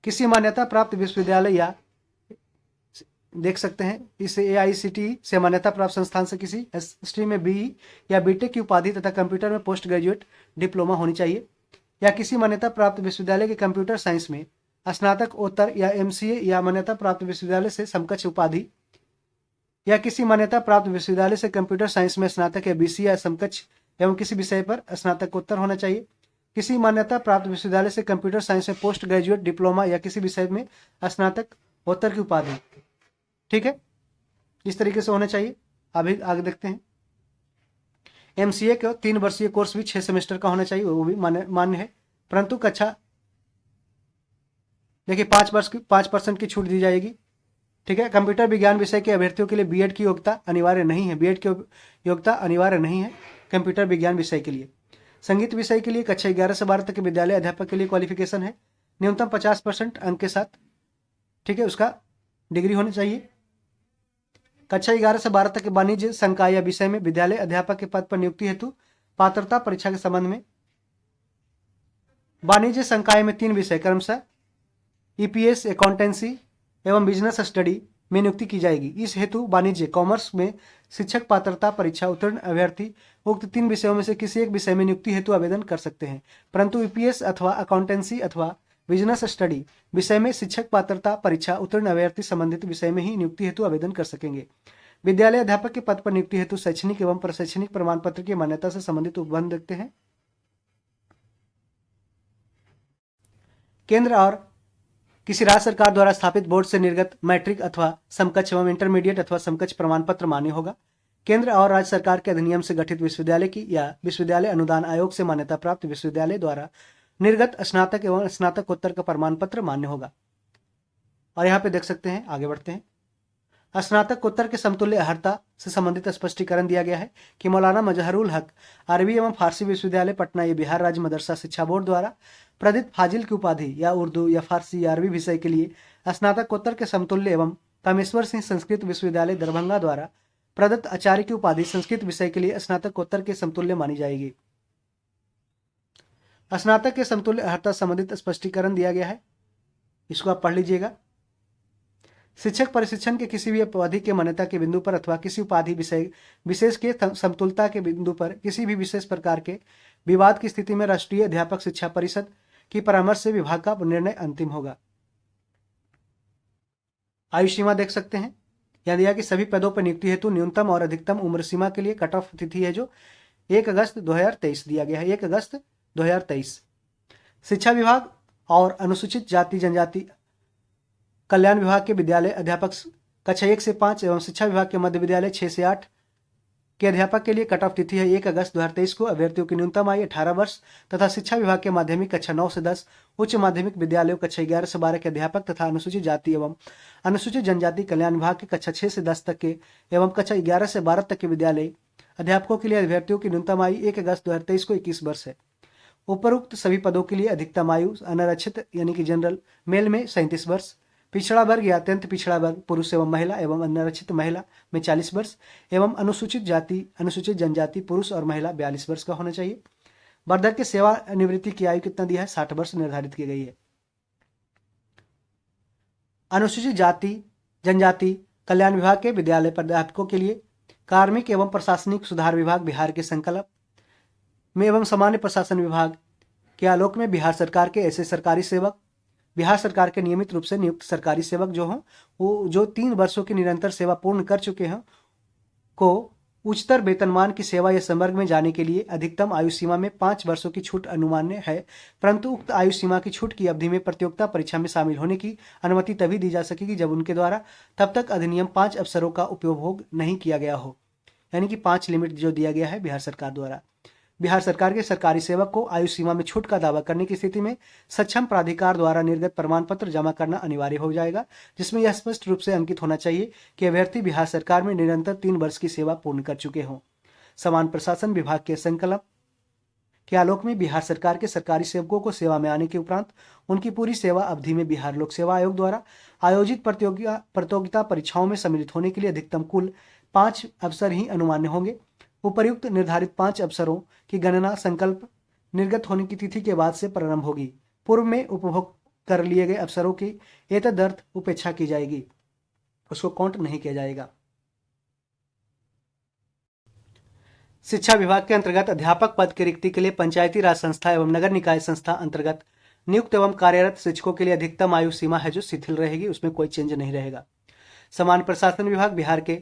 किसी मान्यता प्राप्त विश्वविद्यालय या देख सकते हैं इस AICTE से मान्यता प्राप्त संस्थान से किसी स्ट्रीम में BE या BTech की उपाधि तथा कंप्यूटर में पोस्ट ग्रेजुएट डिप्लोमा होनी चाहिए। या किसी मान्यता प्राप्त विश्वविद्यालय के कंप्यूटर साइंस में स्नातकोत्तर या MCA या मान्यता प्राप्त विश्वविद्यालय से समकक्ष उपाधि या किसी मान्यता प्राप्त विश्वविद्यालय से कंप्यूटर साइंस में स्नातक या BCA या समकक्ष एवं किसी विषय पर स्नातकोत्तर होना चाहिए। किसी मान्यता प्राप्त विश्वविद्यालय से कंप्यूटर साइंस में पोस्ट ग्रेजुएट डिप्लोमा या किसी विषय में स्नातकोत्तर की उपाधि। ठीक है, इस तरीके से होना चाहिए। अभी आगे देखते हैं। MCA का 3 वर्षीय कोर्स भी 6 सेमेस्टर का होना चाहिए, वो भी मान्य है, परंतु कक्षा देखिए 5% की छूट दी जाएगी। ठीक है, कंप्यूटर विज्ञान विषय के अभ्यर्थियों के लिए BEd की योग्यता अनिवार्य नहीं है। BEd की योग्यता अनिवार्य नहीं है कंप्यूटर विज्ञान विषय के लिए। संगीत विषय के लिए कक्षा 11 से 12 तक के विद्यालय अध्यापक के लिए क्वालिफिकेशन है न्यूनतम 50% अंक के साथ। ठीक है, उसका डिग्री होनी चाहिए। कक्षा 11 से 12 तक के वाणिज्य संकाय या विषय में विद्यालय अध्यापक के पद पर नियुक्ति हेतु पात्रता परीक्षा के संबंध में वाणिज्य संकाय में 3 विषय क्रमशः EPS अकाउंटेंसी एवं बिजनेस स्टडी में नियुक्ति की जाएगी। इस हेतु वाणिज्य कॉमर्स में शिक्षक पात्रता परीक्षा उत्तीर्ण अभ्यर्थी उक्त 3 विषयों में से किसी एक विषय में नियुक्ति हेतु आवेदन कर सकते हैं, परंतु EPS अथवा अकाउंटेंसी अथवा बिजनेस स्टडी विषय में शिक्षक पात्रता परीक्षा उत्तीर्ण अभ्यर्थी संबंधित विषय में ही नियुक्ति हेतु आवेदन कर सकेंगे। विद्यालय अध्यापक के पद पर नियुक्ति हेतु शैक्षणिक एवं प्रशैक्षणिक प्रमाण पत्र की मान्यता से संबंधित उपबंध देखते हैं। केंद्र और किसी राज्य सरकार द्वारा स्थापित बोर्ड से निर्गत मैट्रिक अथवा समकक्ष एवं इंटरमीडिएट अथवा समकक्ष प्रमाण पत्र मान्य होगा। केंद्र और राज्य सरकार के अधिनियम से गठित विश्वविद्यालय की या विश्वविद्यालय अनुदान आयोग से मान्यता प्राप्त विश्वविद्यालय द्वारा निर्गत स्नातक एवं स्नातकोत्तर का प्रमाण पत्र मान्य होगा। और यहाँ पे देख सकते हैं, आगे बढ़ते हैं। स्नातकोत्तर के समतुल्य अर्हता से संबंधित स्पष्टीकरण दिया गया है कि मौलाना मजहरुल हक अरबी एवं फारसी विश्वविद्यालय पटना ये बिहार राज्य मदरसा शिक्षा बोर्ड द्वारा प्रदत्त फाजिल की उपाधि या उर्दू या फारसी या अरबी विषय के लिए स्नातकोत्तर के समतुल्य एवं कामेश्वर सिंह संस्कृत विश्वविद्यालय दरभंगा द्वारा प्रदत्त आचार्य की उपाधि संस्कृत विषय के लिए स्नातकोत्तर के समतुल्य मानी जाएगी। स्नातक के समतुल्य अर्हता संबंधित स्पष्टीकरण दिया गया है, इसको आप पढ़ लीजिएगा। शिक्षक प्रशिक्षण के किसी भी उपाधि के मान्यता के बिंदु पर अथवा किसी उपाधि विषय विशेष के समतुलता के बिंदु पर किसी भी विशेष प्रकार के विवाद की स्थिति में राष्ट्रीय अध्यापक शिक्षा परिषद की परामर्श से विभाग का निर्णय अंतिम होगा। आयु सीमा देख सकते हैं, यह दिया कि सभी पदों पर नियुक्ति हेतु न्यूनतम और अधिकतम उम्र सीमा के लिए कट ऑफ तिथि है जो 1 अगस्त 2023 दिया गया है, 1 अगस्त 2023। शिक्षा विभाग और अनुसूचित जाति जनजाति कल्याण विभाग के विद्यालय अध्यापक कक्षा 1 से 5 एवं शिक्षा विभाग के मध्य विद्यालय 6 से 8 के अध्यापक के लिए कट ऑफ तिथि है 1 अगस्त 2023 को। अभ्यर्थियों की न्यूनतम आयु 18 वर्ष तथा शिक्षा विभाग के माध्यमिक कक्षा 9 से 10, उच्च माध्यमिक विद्यालयों कक्षा 11 से 12 के अध्यापक तथा अनुसूचित जाति एवं अनुसूचित जनजाति कल्याण विभाग के कक्षा 6 से 10 तक के एवं कक्षा 11 से 12 तक के विद्यालय अध्यापकों के लिए अभ्यर्थियों की न्यूनतम आयु 1 अगस्त 2023 को 21 वर्ष है। उपरोक्त सभी पदों के लिए अधिकतम आयु अनारक्षित यानी कि जनरल मेल में 37 वर्ष, पिछड़ा वर्ग या अत्यंत पिछड़ा वर्ग पुरुष एवं महिला एवं अनारक्षित महिला में 40 वर्ष एवं अनुसूचित जाति अनुसूचित जनजाति पुरुष और महिला 42 वर्ष का होना चाहिए। वर्धक के सेवानिवृत्ति की आयु कितना दिया है, 60 वर्ष निर्धारित की गई है। अनुसूचित जाति जनजाति कल्याण विभाग के विद्यालय प्राध्यापकों के लिए कार्मिक एवं प्रशासनिक सुधार विभाग बिहार के संकल्प में एवं सामान्य प्रशासन विभाग के आलोक में बिहार सरकार के ऐसे सरकारी सेवक, बिहार सरकार के नियमित रूप से नियुक्त सरकारी सेवक जो हों वो जो 3 वर्षों की निरंतर सेवा पूर्ण कर चुके हैं को उच्चतर वेतनमान की सेवा या संवर्ग में जाने के लिए अधिकतम आयु सीमा में 5 वर्षों की छूट अनुमान्य है, परंतु उक्त आयु सीमा की छूट की अवधि में प्रतियोगिता परीक्षा में शामिल होने की अनुमति तभी दी जा सकेगी जब उनके द्वारा तब तक अधिनियम 5 अवसरों का उपभोग नहीं किया गया हो। यानी कि 5 लिमिट जो दिया गया है बिहार सरकार द्वारा। बिहार सरकार के सरकारी सेवक को आयु सीमा में छूट का दावा करने की स्थिति में सक्षम प्राधिकार द्वारा निर्गत प्रमाण पत्र जमा करना अनिवार्य हो जाएगा, जिसमें यह स्पष्ट रूप से अंकित होना चाहिए कि अभ्यर्थी बिहार सरकार में निरंतर 3 वर्ष की सेवा पूर्ण कर चुके हों। समान प्रशासन विभाग के संकल्प के आलोक में बिहार सरकार के सरकारी सेवकों को सेवा में आने के उपरांत उनकी पूरी सेवा अवधि में बिहार लोक सेवा आयोग द्वारा आयोजित प्रतियोगिता परीक्षाओं में सम्मिलित होने के लिए अधिकतम कुल 5 अवसर ही अनुमान्य होंगे। उपर्युक्त निर्धारित 5 अवसरों की गणना संकल्प निर्गत होने की तिथि के बाद से प्रारंभ होगी। पूर्व में उपभोग कर लिए गए अवसरों की एतदर्थ उपेक्षा की जाएगी, उसको काउंट नहीं किया जाएगा। शिक्षा विभाग के अंतर्गत अध्यापक पद की रिक्ति के लिए पंचायती राज संस्था एवं नगर निकाय संस्था अंतर्गत नियुक्त एवं कार्यरत शिक्षकों के लिए अधिकतम आयु सीमा है जो शिथिल रहेगी, उसमें कोई चेंज नहीं रहेगा। समान प्रशासन विभाग बिहार के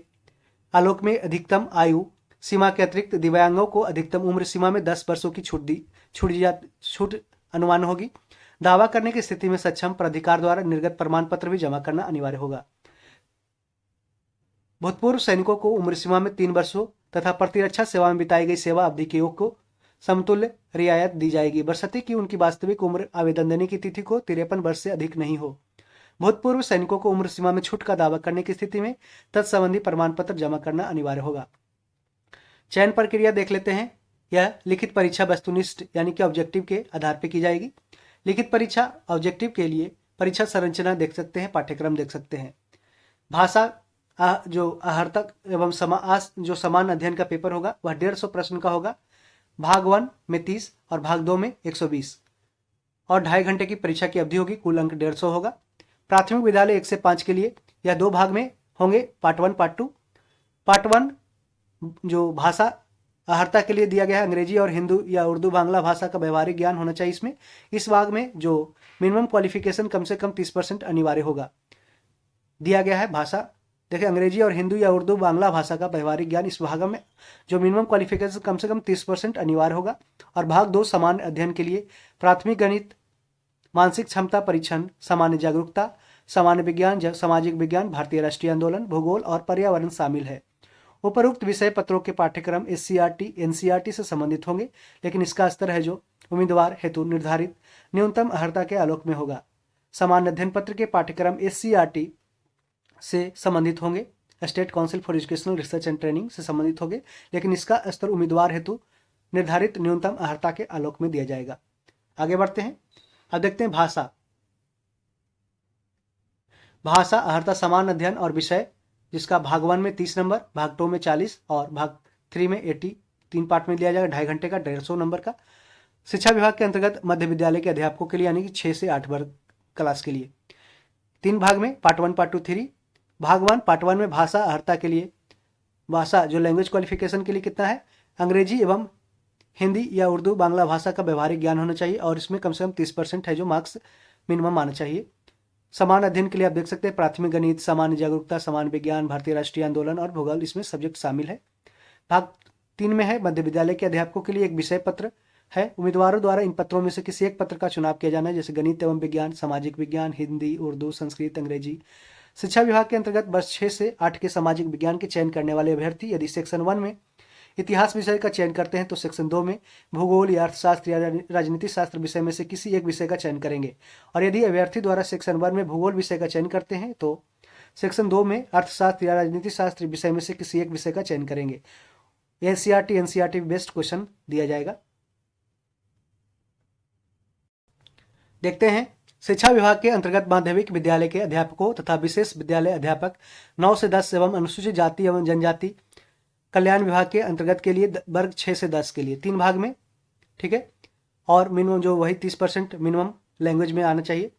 आलोक में अधिकतम आयु सीमा के अतिरिक्त दिव्यांगों को अधिकतम उम्र सीमा में 10 वर्षों की छूट अनुमान होगी। दावा करने की स्थिति में सक्षम प्राधिकार द्वारा निर्गत प्रमाण पत्र भी जमा करना अनिवार्य होगा। भूतपूर्व सैनिकों को उम्र सीमा में 3 वर्षों तथा प्रतिरक्षा सेवा में बिताई गई सेवा अवधि के योग को समतुल्य रियायत दी जाएगी, बशर्ते कि उनकी वास्तविक उम्र आवेदन देने की तिथि को 53 वर्ष से अधिक नहीं हो। भूतपूर्व सैनिकों को उम्र सीमा में छूट का दावा करने की स्थिति में तत्संबंधी प्रमाण पत्र जमा करना अनिवार्य होगा। चयन प्रक्रिया देख लेते हैं। यह लिखित परीक्षा वस्तुनिष्ठ यानी कि ऑब्जेक्टिव के आधार पर की जाएगी। लिखित परीक्षा ऑब्जेक्टिव के लिए परीक्षा संरचना देख सकते हैं, पाठ्यक्रम देख सकते हैं। भाषा जो आहर्तक एवं जो समान अध्ययन का पेपर होगा वह 150 प्रश्न का होगा। भाग 1 में 30 और भाग 2 में 120 और 2.5 घंटे की परीक्षा की अवधि होगी। कुल अंक 150 होगा। प्राथमिक विद्यालय 1 से 5 के लिए यह 2 भाग में होंगे, पार्ट 1 पार्ट 2। पार्ट 1 जो भाषा आहर्ता के लिए दिया गया है, अंग्रेजी और हिंदू या उर्दू बांग्ला भाषा का व्यवहारिक ज्ञान होना चाहिए इसमें। इस भाग में जो मिनिमम क्वालिफिकेशन कम से कम 30% अनिवार्य होगा दिया गया है। भाषा देखिए, अंग्रेजी और हिंदू या उर्दू बांग्ला भाषा का व्यवहारिक ज्ञान इस भाग में जो मिनिमम क्वालिफिकेशन कम से कम 30% अनिवार्य होगा। और भाग 2 सामान्य अध्ययन के लिए प्राथमिक गणित, मानसिक क्षमता परीक्षण, सामान्य जागरूकता, सामान्य विज्ञान, सामाजिक विज्ञान, भारतीय राष्ट्रीय आंदोलन, भूगोल और पर्यावरण शामिल है। उपरोक्त विषय पत्रों के पाठ्यक्रम SCRT NCERT से संबंधित होंगे, लेकिन इसका स्तर है जो उम्मीदवार हेतु निर्धारित न्यूनतम अर्हता के आलोक में होगा। सामान्य अध्ययन पत्र के पाठ्यक्रम SCRT से संबंधित होंगे, state council for educational research and training से संबंधित होंगे, लेकिन इसका स्तर उम्मीदवार हेतु निर्धारित न्यूनतम अर्हता के आलोक में दिया जाएगा। आगे बढ़ते हैं। अब देखते हैं भाषा अर्हता समान अध्ययन और विषय, जिसका भाग 1 में 30 नंबर, भाग 2 में 40 और भाग 3 में 80, 3 पार्ट में दिया जाएगा, 2.5 घंटे का, 150 नंबर का। शिक्षा विभाग के अंतर्गत मध्य विद्यालय के अध्यापकों के लिए यानी कि 6 से 8 वर्ग क्लास के लिए 3 भाग में, पार्ट 1 पार्ट 2 3। भाग 1 पार्ट 1 में भाषा अर्हता के लिए, भाषा जो लैंग्वेज क्वालिफिकेशन के लिए कितना है, अंग्रेजी एवं हिंदी या उर्दू बांग्ला भाषा का व्यवहारिक ज्ञान होना चाहिए और इसमें कम से कम 30% है जो मार्क्स मिनिमम आना चाहिए। समान अध्ययन के लिए आप देख सकते हैं प्राथमिक गणित, सामान्य जागरूकता, सामान्य विज्ञान, भारतीय राष्ट्रीय आंदोलन और भूगोल इसमें सब्जेक्ट शामिल है। भाग 3 में है मध्य विद्यालय के अध्यापकों के लिए एक विषय पत्र है। उम्मीदवारों द्वारा इन पत्रों में से किसी एक पत्र का चुनाव किया जाना है, जैसे गणित एवं विज्ञान, सामाजिक विज्ञान, हिंदी, उर्दू, संस्कृत, अंग्रेजी। शिक्षा विभाग के अंतर्गत वर्ष 6 से 8 के सामाजिक विज्ञान के चयन करने वाले अभ्यर्थी यदि सेक्शन 1 में इतिहास विषय का चयन करते हैं तो सेक्शन 2 में भूगोल या अर्थशास्त्र या राजनीति शास्त्र विषय में से किसी एक विषय का चयन करेंगे। और यदि अभ्यर्थी द्वारा सेक्शन 1 में भूगोल विषय का चयन करते हैं तो सेक्शन 2 में अर्थशास्त्र या राजनीति शास्त्र विषय में से किसी एक विषय का चयन करेंगे। NCERT बेस्ड क्वेश्चन दिया जाएगा। देखते हैं शिक्षा विभाग के अंतर्गत माध्यमिक विद्यालय के अध्यापकों तथा विशेष विद्यालय अध्यापक 9 से 10 एवं अनुसूचित जाति एवं जनजाति कल्याण विभाग के अंतर्गत के लिए वर्ग 6 से 10 के लिए 3 भाग में, ठीक है। और मिनिमम जो वही 30% मिनिमम लैंग्वेज में आना चाहिए।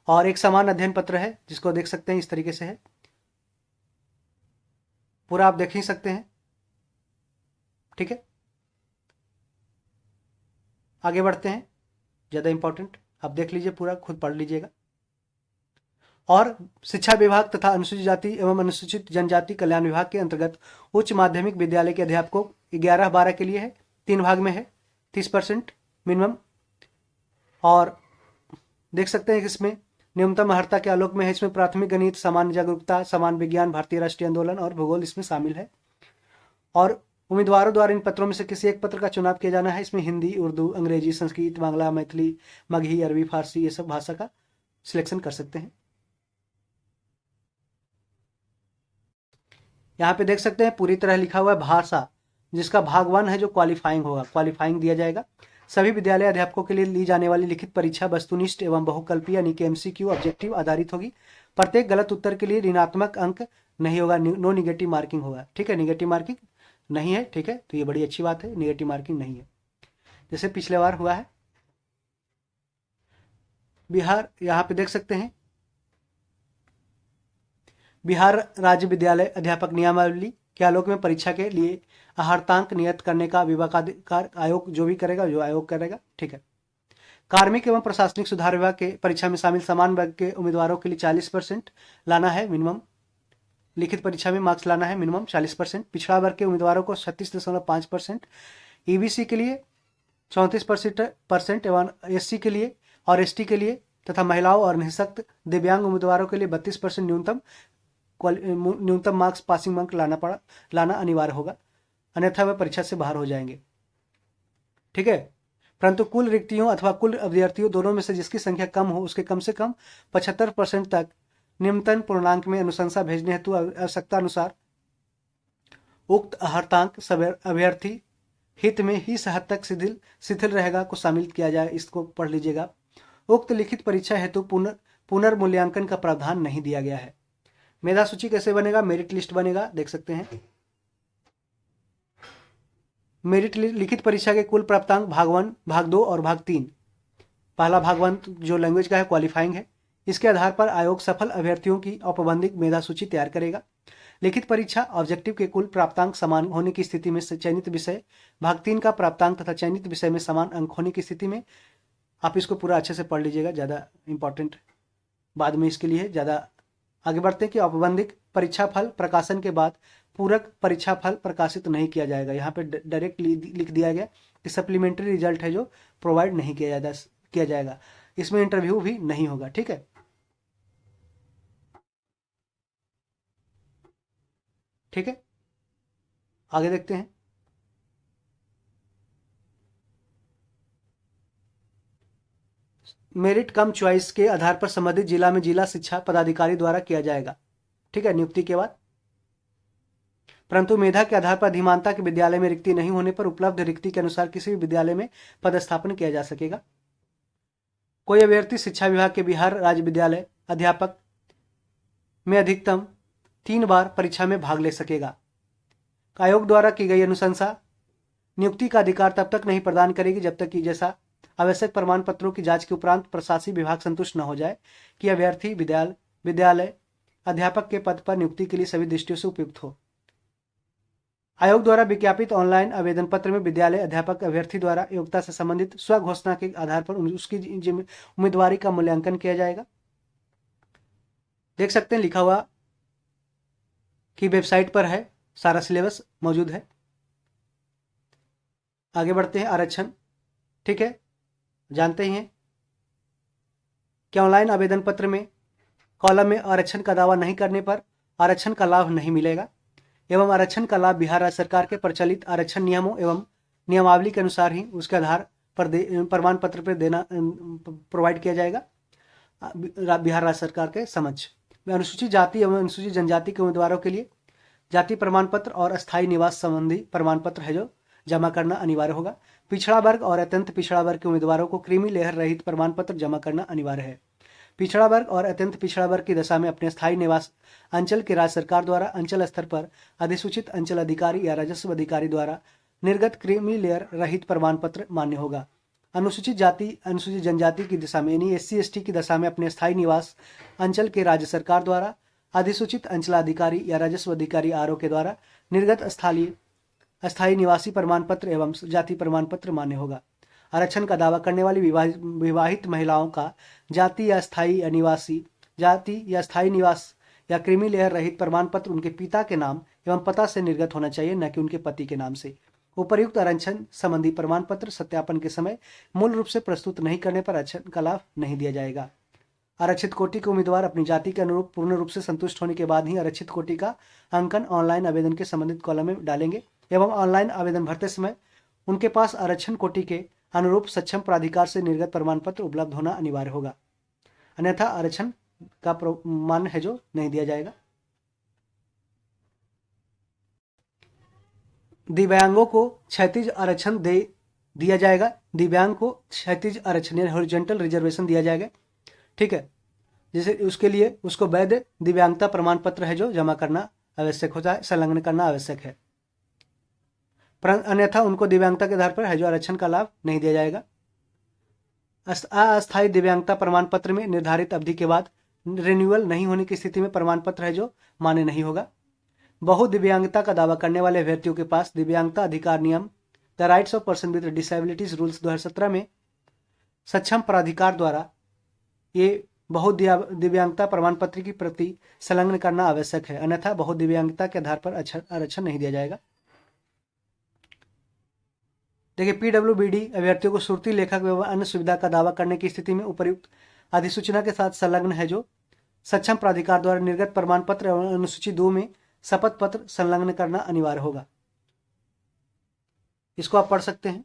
और एक समान अध्ययन पत्र है जिसको देख सकते हैं इस तरीके से है, पूरा आप देख ही सकते हैं, ठीक है। आगे बढ़ते हैं, ज़्यादा इंपॉर्टेंट आप देख लीजिए, पूरा खुद पढ़ लीजिएगा। और शिक्षा विभाग तथा अनुसूचित जाति एवं अनुसूचित जनजाति कल्याण विभाग के अंतर्गत उच्च माध्यमिक विद्यालय के अध्यापकों 11-12 के लिए है, 3 भाग में है, 30% मिनिमम। और देख सकते हैं कि इसमें न्यूनतम अर्हता के आलोक में है, इसमें प्राथमिक गणित, सामान्य जागरूकता, सामान्य विज्ञान, भारतीय राष्ट्रीय आंदोलन और भूगोल इसमें शामिल है। और उम्मीदवारों द्वारा इन पत्रों में से किसी एक पत्र का चुनाव किया जाना है। इसमें हिंदी, उर्दू, अंग्रेजी, संस्कृत, बांग्ला, मैथिली, मगही, अरबी, फारसी, ये सब भाषा का सिलेक्शन कर सकते हैं। यहाँ पे देख सकते हैं पूरी तरह लिखा हुआ है भाषा, जिसका भाग 1 है जो क्वालिफाइंग होगा, क्वालिफाइंग दिया जाएगा। सभी विद्यालय अध्यापकों के लिए ली जाने वाली लिखित परीक्षा वस्तुनिष्ठ एवं बहुकल्पीय यानी कि एमसीक्यू ऑब्जेक्टिव आधारित होगी। प्रत्येक गलत उत्तर के लिए ऋणात्मक अंक नहीं होगा, नो निगेटिव मार्किंग होगा। ठीक है, निगेटिव मार्किंग नहीं है। ठीक है, तो ये बड़ी अच्छी बात है, निगेटिव मार्किंग नहीं है जैसे पिछले बार हुआ है। बिहार, यहाँ पे देख सकते हैं बिहार राज्य विद्यालय अध्यापक नियमावली के आलोक में परीक्षा के लिए आहार्तांक नियत करने का विभागाधिकार आयोग जो भी करेगा, जो आयोग करेगा। ठीक है, कार्मिक एवं प्रशासनिक सुधार विभाग के परीक्षा में शामिल समान वर्ग के उम्मीदवारों के लिए 40% लाना है मिनिमम, लिखित परीक्षा में मार्क्स लाना है मिनिमम 40%। पिछड़ा वर्ग के उम्मीदवारों को 36.5%, ईबीसी के लिए 34% एवं एससी के लिए और एसटी के लिए तथा महिलाओं और निःशक्त दिव्यांग उम्मीदवारों के लिए 32% न्यूनतम मार्क्स पासिंग मार्क लाना अनिवार्य होगा, अन्यथा वह परीक्षा से बाहर हो जाएंगे। ठीक है, परंतु कुल रिक्तियों अथवा कुल अभ्यर्थियों दोनों में से जिसकी संख्या कम हो उसके कम से कम 75% तक निम्नतम पूर्णांक में अनुशंसा भेजने हेतु आवश्यकता अनुसार उक्त अहर्तांक अभ्यर्थी हित में ही हद तक शिथिल रहेगा को शामिल किया जाए। इसको पढ़ लीजिएगा। उक्त लिखित परीक्षा हेतु पुनर्मूल्यांकन का प्रावधान नहीं दिया गया है। मेधा सूची कैसे बनेगा? मेरिट लिस्ट बनेगा, देख सकते हैं। मेरिट लिखित परीक्षा के कुल प्राप्तांक भाग 1, भाग 2 और भाग 3। पहला भाग 1 जो लैंग्वेज का है क्वालिफाइंग है। इसके आधार पर आयोग सफल अभ्यर्थियों की औपबंधिक मेधा सूची तैयार करेगा। लिखित परीक्षा ऑब्जेक्टिव के कुल प्राप्तांक समान होने की स्थिति में चयनित विषय, भाग 3 का प्राप्तांक तथा चयनित विषय में समान अंक होने की स्थिति में, आप इसको पूरा अच्छे से पढ़ लीजिएगा, ज़्यादा इंपॉर्टेंट बाद में इसके लिए ज़्यादा आगे बढ़ते हैं कि औपबंधिक परीक्षा फल प्रकाशन के बाद पूरक परीक्षा फल प्रकाशित नहीं किया जाएगा। यहाँ पे डायरेक्ट लिख दिया गया कि सप्लीमेंट्री रिजल्ट है जो प्रोवाइड नहीं किया जाएगा। इसमें इंटरव्यू भी नहीं होगा। ठीक है, ठीक है, आगे देखते हैं। मेरिट कम चॉइस के आधार पर संबंधित जिला में जिला शिक्षा पदाधिकारी द्वारा किया जाएगा। ठीक है, नियुक्ति के बाद। परंतु मेधा के आधार पर अधिमानता के विद्यालय में रिक्ति नहीं होने पर उपलब्ध रिक्ति के अनुसार किसी भी विद्यालय में पदस्थापन किया जा सकेगा। कोई अभ्यर्थी शिक्षा विभाग के बिहार राज्य विद्यालय अध्यापक में अधिकतम 3 बार परीक्षा में भाग ले सकेगा। आयोग द्वारा की गई अनुशंसा नियुक्ति का अधिकार तब तक नहीं प्रदान करेगी जब तक कि जैसा आवश्यक प्रमाण पत्रों की जांच के उपरांत प्रशासनिक विभाग संतुष्ट न हो जाए कि अभ्यर्थी विद्यालय अध्यापक के पद पर नियुक्ति के लिए सभी दृष्टियों से उपयुक्त हो। आयोग द्वारा विज्ञापित ऑनलाइन आवेदन पत्र में विद्यालय अध्यापक अभ्यर्थी द्वारा योग्यता से संबंधित स्व घोषणा के आधार पर उसकी उम्मीदवारी का मूल्यांकन किया जाएगा। देख सकते हैं लिखा हुआ कि वेबसाइट पर है, सारा सिलेबस मौजूद है। आगे बढ़ते हैं। आरक्षण, ठीक है, जानते ही हैं कि ऑनलाइन आवेदन पत्र में कॉलम में आरक्षण का दावा नहीं करने पर आरक्षण का लाभ नहीं मिलेगा एवं आरक्षण का लाभ बिहार राज्य सरकार के प्रचलित आरक्षण नियमों एवं नियमावली के अनुसार ही उसके आधार पर प्रमाण पत्र पर देना प्रोवाइड किया जाएगा बिहार राज्य सरकार के समक्ष। अनुसूचित जाति एवं अनुसूचित जनजाति के उम्मीदवारों के लिए जाति प्रमाण पत्र और अस्थायी निवास संबंधी प्रमाण पत्र है जो जमा करना अनिवार्य होगा। पिछड़ा वर्ग और अत्यंत पिछड़ा वर्ग के उम्मीदवारों को क्रीमी लेयर रहित प्रमाण पत्र जमा करना अनिवार्य है। पिछड़ा वर्ग और अत्यंत पिछड़ा वर्ग की दशा में अपने स्थायी निवास अंचल के राज्य सरकार द्वारा अंचल स्तर पर अधिसूचित अंचल अधिकारी या राजस्व अधिकारी द्वारा निर्गत क्रीमी लेयर रहित प्रमाण पत्र मान्य होगा। अनुसूचित जाति अनुसूचित जनजाति की दशा में यानी SC/ST की दशा में अपने स्थायी निवास अंचल के राज्य सरकार द्वारा अधिसूचित अंचलाधिकारी या राजस्व अधिकारी RO के द्वारा निर्गत अस्थायी निवासी प्रमाण पत्र एवं जाति प्रमाण पत्र मान्य होगा। आरक्षण का दावा करने वाली विवाहित महिलाओं का जाति या स्थायी निवास या क्रीमी लेयर रहित प्रमाण पत्र उनके पिता के नाम एवं पता से निर्गत होना चाहिए, न कि उनके पति के नाम से। उपर्युक्त आरक्षण संबंधी प्रमाण पत्र सत्यापन के समय मूल रूप से प्रस्तुत नहीं करने पर आरक्षण का लाभ नहीं दिया जाएगा। आरक्षित कोटि के उम्मीदवार अपनी जाति के अनुरूप पूर्ण रूप से संतुष्ट होने के बाद ही आरक्षित कोटि का अंकन ऑनलाइन आवेदन के संबंधित कॉलम में डालेंगे। एवं ऑनलाइन आवेदन भरते समय उनके पास आरक्षण कोटि के अनुरूप सक्षम प्राधिकार से निर्गत प्रमाण पत्र उपलब्ध होना अनिवार्य होगा, अन्यथा आरक्षण का प्रमाण है जो नहीं दिया जाएगा। दिव्यांगों को क्षैतिज आरक्षण दिया जाएगा। दिव्यांग को क्षैतिज आरक्षण यानी हॉरिजॉन्टल रिजर्वेशन दिया जाएगा, ठीक है। जैसे उसके लिए उसको वैध दिव्यांगता प्रमाण पत्र है जो जमा करना आवश्यक होता है, संलग्न करना आवश्यक है, अन्यथा उनको दिव्यांगता के आधार पर है जो आरक्षण का लाभ नहीं दिया जाएगा। अस्थायी दिव्यांगता प्रमाण पत्र में निर्धारित अवधि के बाद रिन्यूअल नहीं होने की स्थिति में प्रमाण पत्र है जो मान्य नहीं होगा। बहु दिव्यांगता का दावा करने वाले अभ्यर्थियों के पास दिव्यांगता अधिकार नियम the rights of person with disabilities rules 2017 में सक्षम प्राधिकार द्वारा ये बहु दिव्यांगता प्रमाण पत्र की प्रति संलग्न करना आवश्यक है, अन्यथा बहु दिव्यांगता के आधार पर आरक्षण नहीं दिया जाएगा। देखिए, पीडब्ल्यूबीडी अभ्यर्थियों को सुरती लेखक एवं अन्य सुविधा का दावा करने की स्थिति में उपर्युक्त अधिसूचना के साथ संलग्न है जो सक्षम प्राधिकार द्वारा निर्गत प्रमाण पत्र एवं अनुसूची 2 में शपथ पत्र संलग्न करना अनिवार्य होगा। इसको आप पढ़ सकते हैं,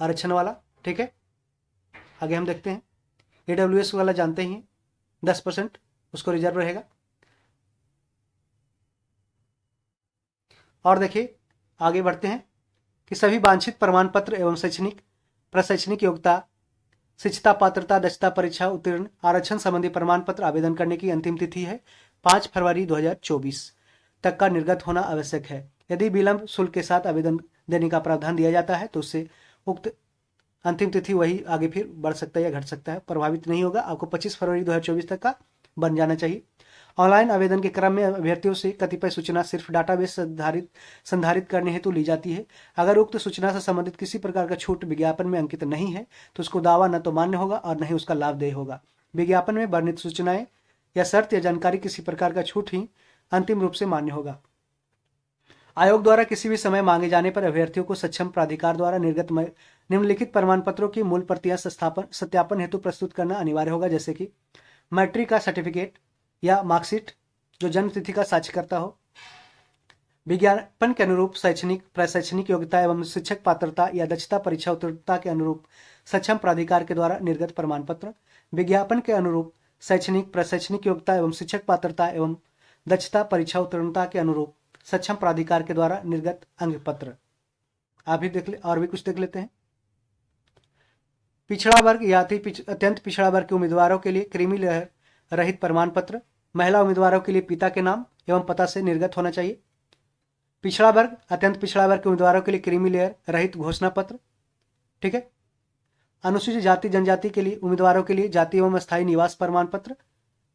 आरक्षण वाला, ठीक है। आगे हम देखते हैं, AWS वाला जानते ही 10% उसको रिजर्व रहेगा। और देखिए आगे बढ़ते हैं कि सभी वांछित प्रमाण पत्र एवं प्रशैक्षणिक योग्यता, शिक्षता, पात्रता, दक्षता परीक्षा उत्तीर्ण आरक्षण संबंधी प्रमाण पत्र आवेदन करने की अंतिम तिथि है 5 फरवरी 2024 तक का निर्गत होना आवश्यक है। यदि विलंब शुल्क के साथ आवेदन देने का प्रावधान दिया जाता है तो उससे उक्त अंतिम तिथि वही आगे फिर बढ़ सकता है या घट सकता है, प्रभावित नहीं होगा। आपको 25 फरवरी 2024 तक का बन जाना चाहिए। ऑनलाइन आवेदन के क्रम में अभ्यर्थियों से कतिपय सूचना सिर्फ डाटाबेस संधारित करने हेतु ली जाती है। अगर उक्त सूचना से संबंधित किसी प्रकार का छूट विज्ञापन में अंकित नहीं है तो उसको दावा न तो मान्य होगा और न ही उसका लाभदेय होगा। विज्ञापन में वर्णित सूचनाएं या शर्त या जानकारी किसी प्रकार का छूट ही अंतिम रूप से मान्य होगा। आयोग द्वारा किसी भी समय मांगे जाने पर अभ्यर्थियों को सक्षम प्राधिकार द्वारा निर्गत निम्नलिखित प्रमाण पत्रों की मूल प्रतियां सत्यापन हेतु प्रस्तुत करना अनिवार्य होगा, जैसे कि मैट्रिक का सर्टिफिकेट या मार्कशीट जो जन्म तिथि का साक्ष्य करता हो, विज्ञापन के अनुरूप शैक्षणिक प्रशैक्षणिक योग्यता एवं शिक्षक पात्रता या दक्षता परीक्षा उत्तीर्णता के अनुरूप सक्षम प्राधिकार के द्वारा निर्गत प्रमाण पत्र, विज्ञापन के अनुरूप शैक्षणिक प्रशैक्षणिक योग्यता एवं शिक्षक पात्रता एवं दक्षता परीक्षा उत्तीर्णता के अनुरूप सक्षम प्राधिकार के द्वारा निर्गत अंग पत्र। आप भी देख ले, और भी कुछ देख लेते हैं। पिछड़ा वर्ग या अत्यंत पिछड़ा वर्ग के उम्मीदवारों के लिए क्रीमी लेयर रहित प्रमाण पत्र, महिला उम्मीदवारों के लिए पिता के नाम एवं पता से निर्गत होना चाहिए। पिछड़ा वर्ग अत्यंत पिछड़ा वर्ग के उम्मीदवारों के लिए क्रीमी लेयर रहित घोषणा पत्र, ठीक है। अनुसूचित जाति जनजाति के लिए उम्मीदवारों के लिए जाति एवं स्थायी निवास प्रमाण पत्र,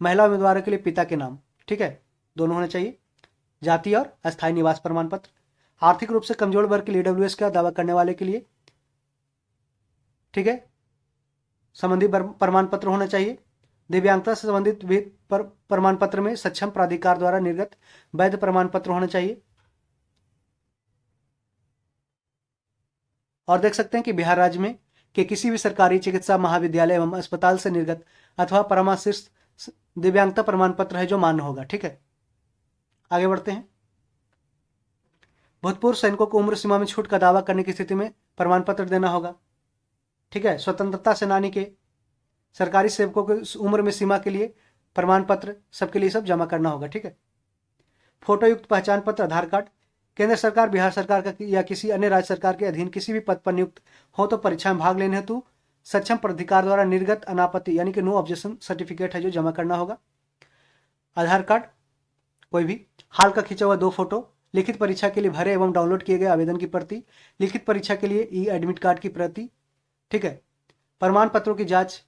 महिला उम्मीदवारों के लिए पिता के नाम, ठीक है, दोनों होना चाहिए, जाति और अस्थायी निवास प्रमाण पत्र। आर्थिक रूप से कमजोर वर्ग के लिए AWS का दावा करने वाले के लिए, ठीक है, संबंधी प्रमाण पत्र होना चाहिए। दिव्यांगता से संबंधित प्रमाण पत्र में सक्षम प्राधिकार द्वारा निर्गत वैध प्रमाण पत्र होना चाहिए। और देख सकते हैं कि बिहार राज्य में कि किसी भी सरकारी चिकित्सा महाविद्यालय एवं अस्पताल से निर्गत अथवा परामर्शित दिव्यांगता प्रमाण पत्र है जो मान्य होगा, ठीक है। आगे बढ़ते हैं। भूतपूर्व सैनिकों को उम्र सीमा में छूट का दावा करने की स्थिति में प्रमाण पत्र देना होगा, ठीक है। स्वतंत्रता सेनानी के, सरकारी सेवकों के उम्र में सीमा के लिए प्रमाण पत्र सबके लिए सब जमा करना होगा, ठीक है। फोटो युक्त पहचान पत्र, आधार कार्ड। केंद्र सरकार, बिहार सरकार का या किसी अन्य राज्य सरकार के अधीन किसी भी पद पर नियुक्त हो तो परीक्षा में भाग लेने हेतु सक्षम प्राधिकार द्वारा निर्गत अनापत्ति यानी कि नो ऑब्जेक्शन सर्टिफिकेट है जो जमा करना होगा। आधार कार्ड कोई भी, हाल का खींचा हुआ 2 फोटो, लिखित परीक्षा के लिए भरे एवं डाउनलोड किए गए आवेदन की प्रति, लिखित परीक्षा के लिए एडमिट कार्ड की प्रति, ठीक है। प्रमाण पत्रों की जांच,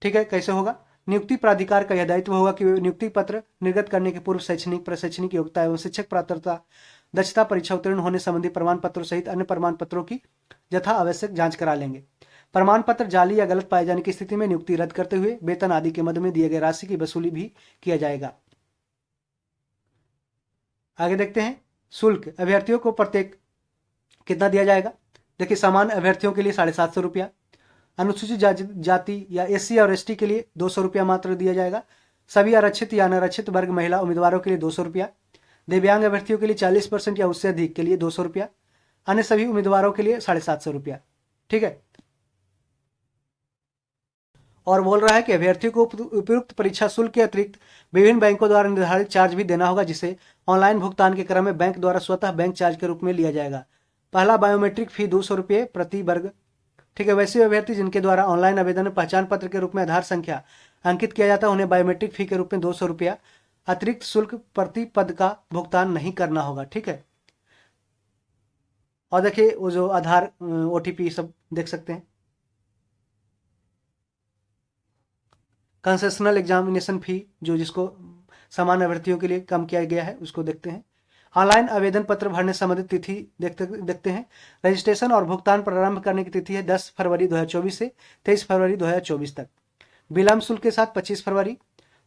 ठीक है, कैसे होगा? नियुक्ति प्राधिकार का यह दायित्व होगा कि नियुक्ति पत्र निर्गत करने के पूर्व शैक्षणिक प्रशैक्षणिक योग्यता एवं शिक्षक पात्रता दक्षता परीक्षा उत्तीर्ण होने संबंधी प्रमाण पत्रों सहित अन्य प्रमाण पत्रों की यथा आवश्यक जांच करा लेंगे। प्रमाण पत्र जाली या गलत पाए जाने की स्थिति में नियुक्ति रद्द करते हुए वेतन आदि के मद में दिए गए राशि की वसूली भी किया जाएगा। आगे देखते हैं शुल्क। अभ्यर्थियों को प्रत्येक कितना दिया जाएगा? देखिए, सामान्य अभ्यर्थियों के लिए 750 रुपया, अनुसूचित जाति या SC और ST के लिए 200 रुपया मात्र दिया जाएगा। सभी आरक्षित या अनारक्षित वर्ग महिला उम्मीदवारों के लिए 200 रुपया, दिव्यांग अभ्यर्थियों के लिए 40% या उससे अधिक के लिए 200 रुपया, अन्य सभी उम्मीदवारों के लिए 750 रुपया। ठीक है। और बोल रहा है कि अभ्यर्थियों को उपयुक्त परीक्षा शुल्क के अतिरिक्त विभिन्न बैंकों द्वारा निर्धारित चार्ज भी देना होगा, जिसे ऑनलाइन भुगतान के क्रम में बैंक द्वारा स्वतः बैंक चार्ज के रूप में लिया जाएगा। पहला बायोमेट्रिक फी 200 रुपये प्रति वर्ग। ठीक है। वैसे अभ्यर्थी जिनके द्वारा ऑनलाइन आवेदन में पहचान पत्र के रूप में आधार संख्या अंकित किया जाता है, उन्हें बायोमेट्रिक फी के रूप में 200 रुपया अतिरिक्त शुल्क प्रति पद का भुगतान नहीं करना होगा। ठीक है। और देखिए वो जो आधार OTP सब देख सकते हैं। कंसेशनल एग्जामिनेशन फी जो जिसको सामान्य अभ्यर्थियों के लिए कम किया गया है उसको देखते हैं। ऑनलाइन आवेदन पत्र भरने संबंधित तिथि देखते हैं। रजिस्ट्रेशन और भुगतान प्रारंभ करने की तिथि है 10 फरवरी 2024 से 23 फरवरी 2024 तक। विलंब शुल्क के साथ 25 फरवरी।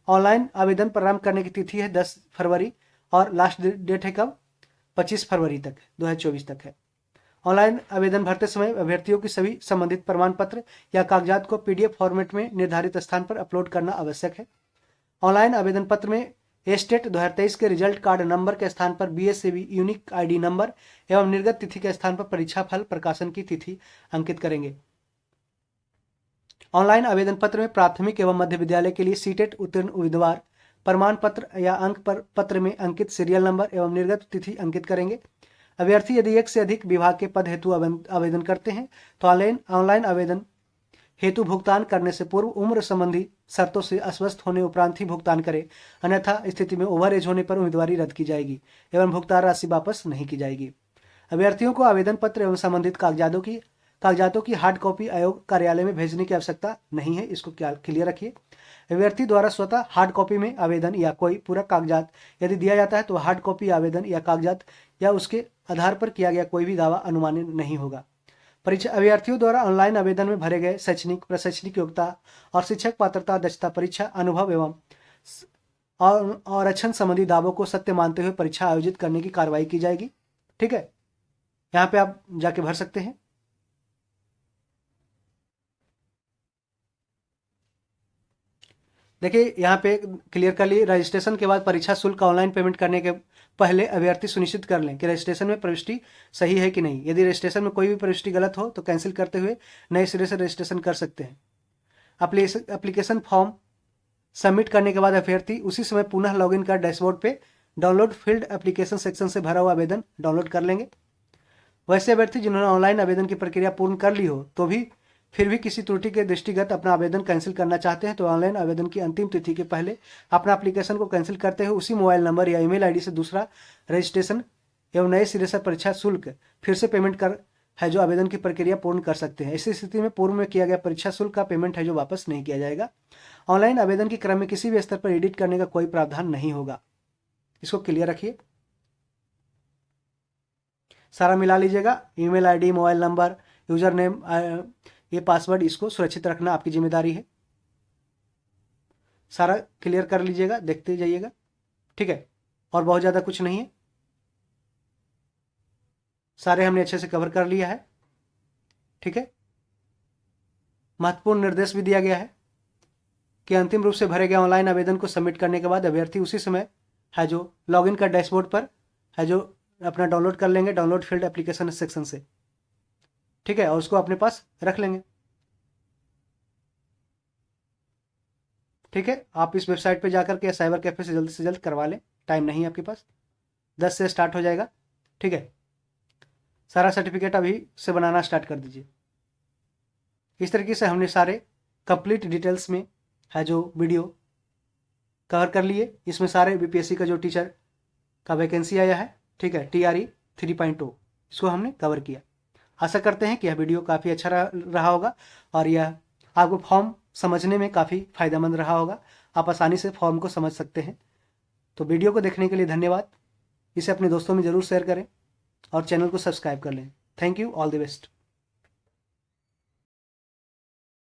ऑनलाइन आवेदन प्रारंभ करने की तिथि है 10 फरवरी और लास्ट डेट है कब? 25 फरवरी तक 2024 तक है। ऑनलाइन आवेदन भरते समय अभ्यर्थियों की सभी संबंधित प्रमाण पत्र या कागजात को PDF फॉर्मेट में निर्धारित स्थान पर अपलोड करना आवश्यक है। ऑनलाइन आवेदन पत्र में स्टेट 2023 के रिजल्ट कार्ड नंबर के स्थान पर BSAB यूनिक ID नंबर एवं निर्गत तिथि के स्थान पर परीक्षा फल प्रकाशन की तिथि अंकित करेंगे। ऑनलाइन आवेदन पत्र में प्राथमिक एवं मध्य विद्यालय के लिए सीटेट उत्तीर्ण उम्मीदवार प्रमाण पत्र या अंक पत्र में अंकित सीरियल नंबर एवं निर्गत तिथि अंकित करेंगे। अभ्यर्थी यदि एक से अधिक विभाग के पद हेतु आवेदन करते हैं तो ऑनलाइन आवेदन हेतु भुगतान करने से पूर्व उम्र संबंधी शर्तों से अस्वस्थ होने उपरांत ही भुगतान करें, अन्यथा स्थिति में ओवर एज होने पर उम्मीदवारी रद्द की जाएगी एवं भुगतान राशि वापस नहीं की जाएगी। अभ्यर्थियों को आवेदन पत्र एवं संबंधित कागजातों की हार्ड कॉपी आयोग कार्यालय में भेजने की आवश्यकता नहीं है, इसको क्लियर रखिए। अभ्यर्थी द्वारा स्वतः हार्ड कॉपी में आवेदन या कोई पूरक कागजात यदि दिया जाता है तो हार्ड कॉपी आवेदन या कागजात या उसके आधार पर किया गया कोई भी दावा अनुमानित नहीं होगा। परीक्षा अभ्यर्थियों द्वारा ऑनलाइन आवेदन में भरे गए शैक्षणिक प्रशैक्षणिक योग्यता और शिक्षक पात्रता दक्षता परीक्षा अनुभव एवं आरक्षण संबंधी दावों को सत्य मानते हुए परीक्षा आयोजित करने की कार्रवाई की जाएगी। ठीक है। यहाँ पे आप जाके भर सकते हैं। देखिए यहाँ पे क्लियर कर लिए, रजिस्ट्रेशन के बाद परीक्षा शुल्क का ऑनलाइन पेमेंट करने के पहले अभ्यर्थी सुनिश्चित कर लें कि रजिस्ट्रेशन में प्रविष्टि सही है कि नहीं। यदि रजिस्ट्रेशन में कोई भी प्रविष्टि गलत हो तो कैंसिल करते हुए नए सिरे से रजिस्ट्रेशन कर सकते हैं। एप्लीकेशन फॉर्म सबमिट करने के बाद अभ्यर्थी उसी समय पुनः लॉगिन कर डैशबोर्ड पे डाउनलोड फील्ड एप्लीकेशन सेक्शन से भरा हुआ आवेदन डाउनलोड कर लेंगे। वैसे अभ्यर्थी जिन्होंने ऑनलाइन आवेदन की प्रक्रिया पूर्ण कर ली हो तो भी फिर भी किसी त्रुटि के दृष्टिगत अपना आवेदन कैंसिल करना चाहते हैं तो ऑनलाइन आवेदन की अंतिम तिथि के पहले अपना एप्लीकेशन को कैंसिल करते हुए उसी मोबाइल नंबर या ईमेल आईडी से दूसरा रजिस्ट्रेशन एवं नए सिरे से परीक्षा शुल्क फिर से पेमेंट कर है जो आवेदन की प्रक्रिया पूर्ण कर सकते हैं। ऐसी स्थिति में पूर्व में किया गया परीक्षा शुल्क का पेमेंट है जो वापस नहीं किया जाएगा। ऑनलाइन आवेदन के क्रम में किसी भी स्तर पर एडिट करने का कोई प्रावधान नहीं होगा, इसको क्लियर रखिए। सारा मिला लीजिएगा, email ID, mobile number, user name, ये पासवर्ड, इसको सुरक्षित रखना आपकी जिम्मेदारी है। सारा क्लियर कर लीजिएगा, देखते जाइएगा। ठीक है। और बहुत ज़्यादा कुछ नहीं है, सारे हमने अच्छे से कवर कर लिया है। ठीक है। महत्वपूर्ण निर्देश भी दिया गया है कि अंतिम रूप से भरे गए ऑनलाइन आवेदन को सबमिट करने के बाद अभ्यर्थी उसी समय है जो लॉगिन कर डैशबोर्ड पर है जो अपना डाउनलोड कर लेंगे डाउनलोड फील्ड एप्लीकेशन सेक्शन से। ठीक है। और उसको अपने पास रख लेंगे। ठीक है। आप इस वेबसाइट पे जाकर के साइबर कैफे से जल्द करवा लें, टाइम नहीं है आपके पास, 10 से स्टार्ट हो जाएगा। ठीक है। सारा सर्टिफिकेट अभी से बनाना स्टार्ट कर दीजिए। इस तरीके से हमने सारे कंप्लीट डिटेल्स में है जो वीडियो कवर कर लिए। इसमें सारे BPSC का जो टीचर का वैकेंसी आया है, ठीक है, TRE 3.0, इसको हमने कवर किया। आशा करते हैं कि यह वीडियो काफ़ी अच्छा रहा होगा और यह आपको फॉर्म समझने में काफ़ी फ़ायदेमंद रहा होगा। आप आसानी से फॉर्म को समझ सकते हैं। तो वीडियो को देखने के लिए धन्यवाद। इसे अपने दोस्तों में ज़रूर शेयर करें और चैनल को सब्सक्राइब कर लें। Thank you, all the best.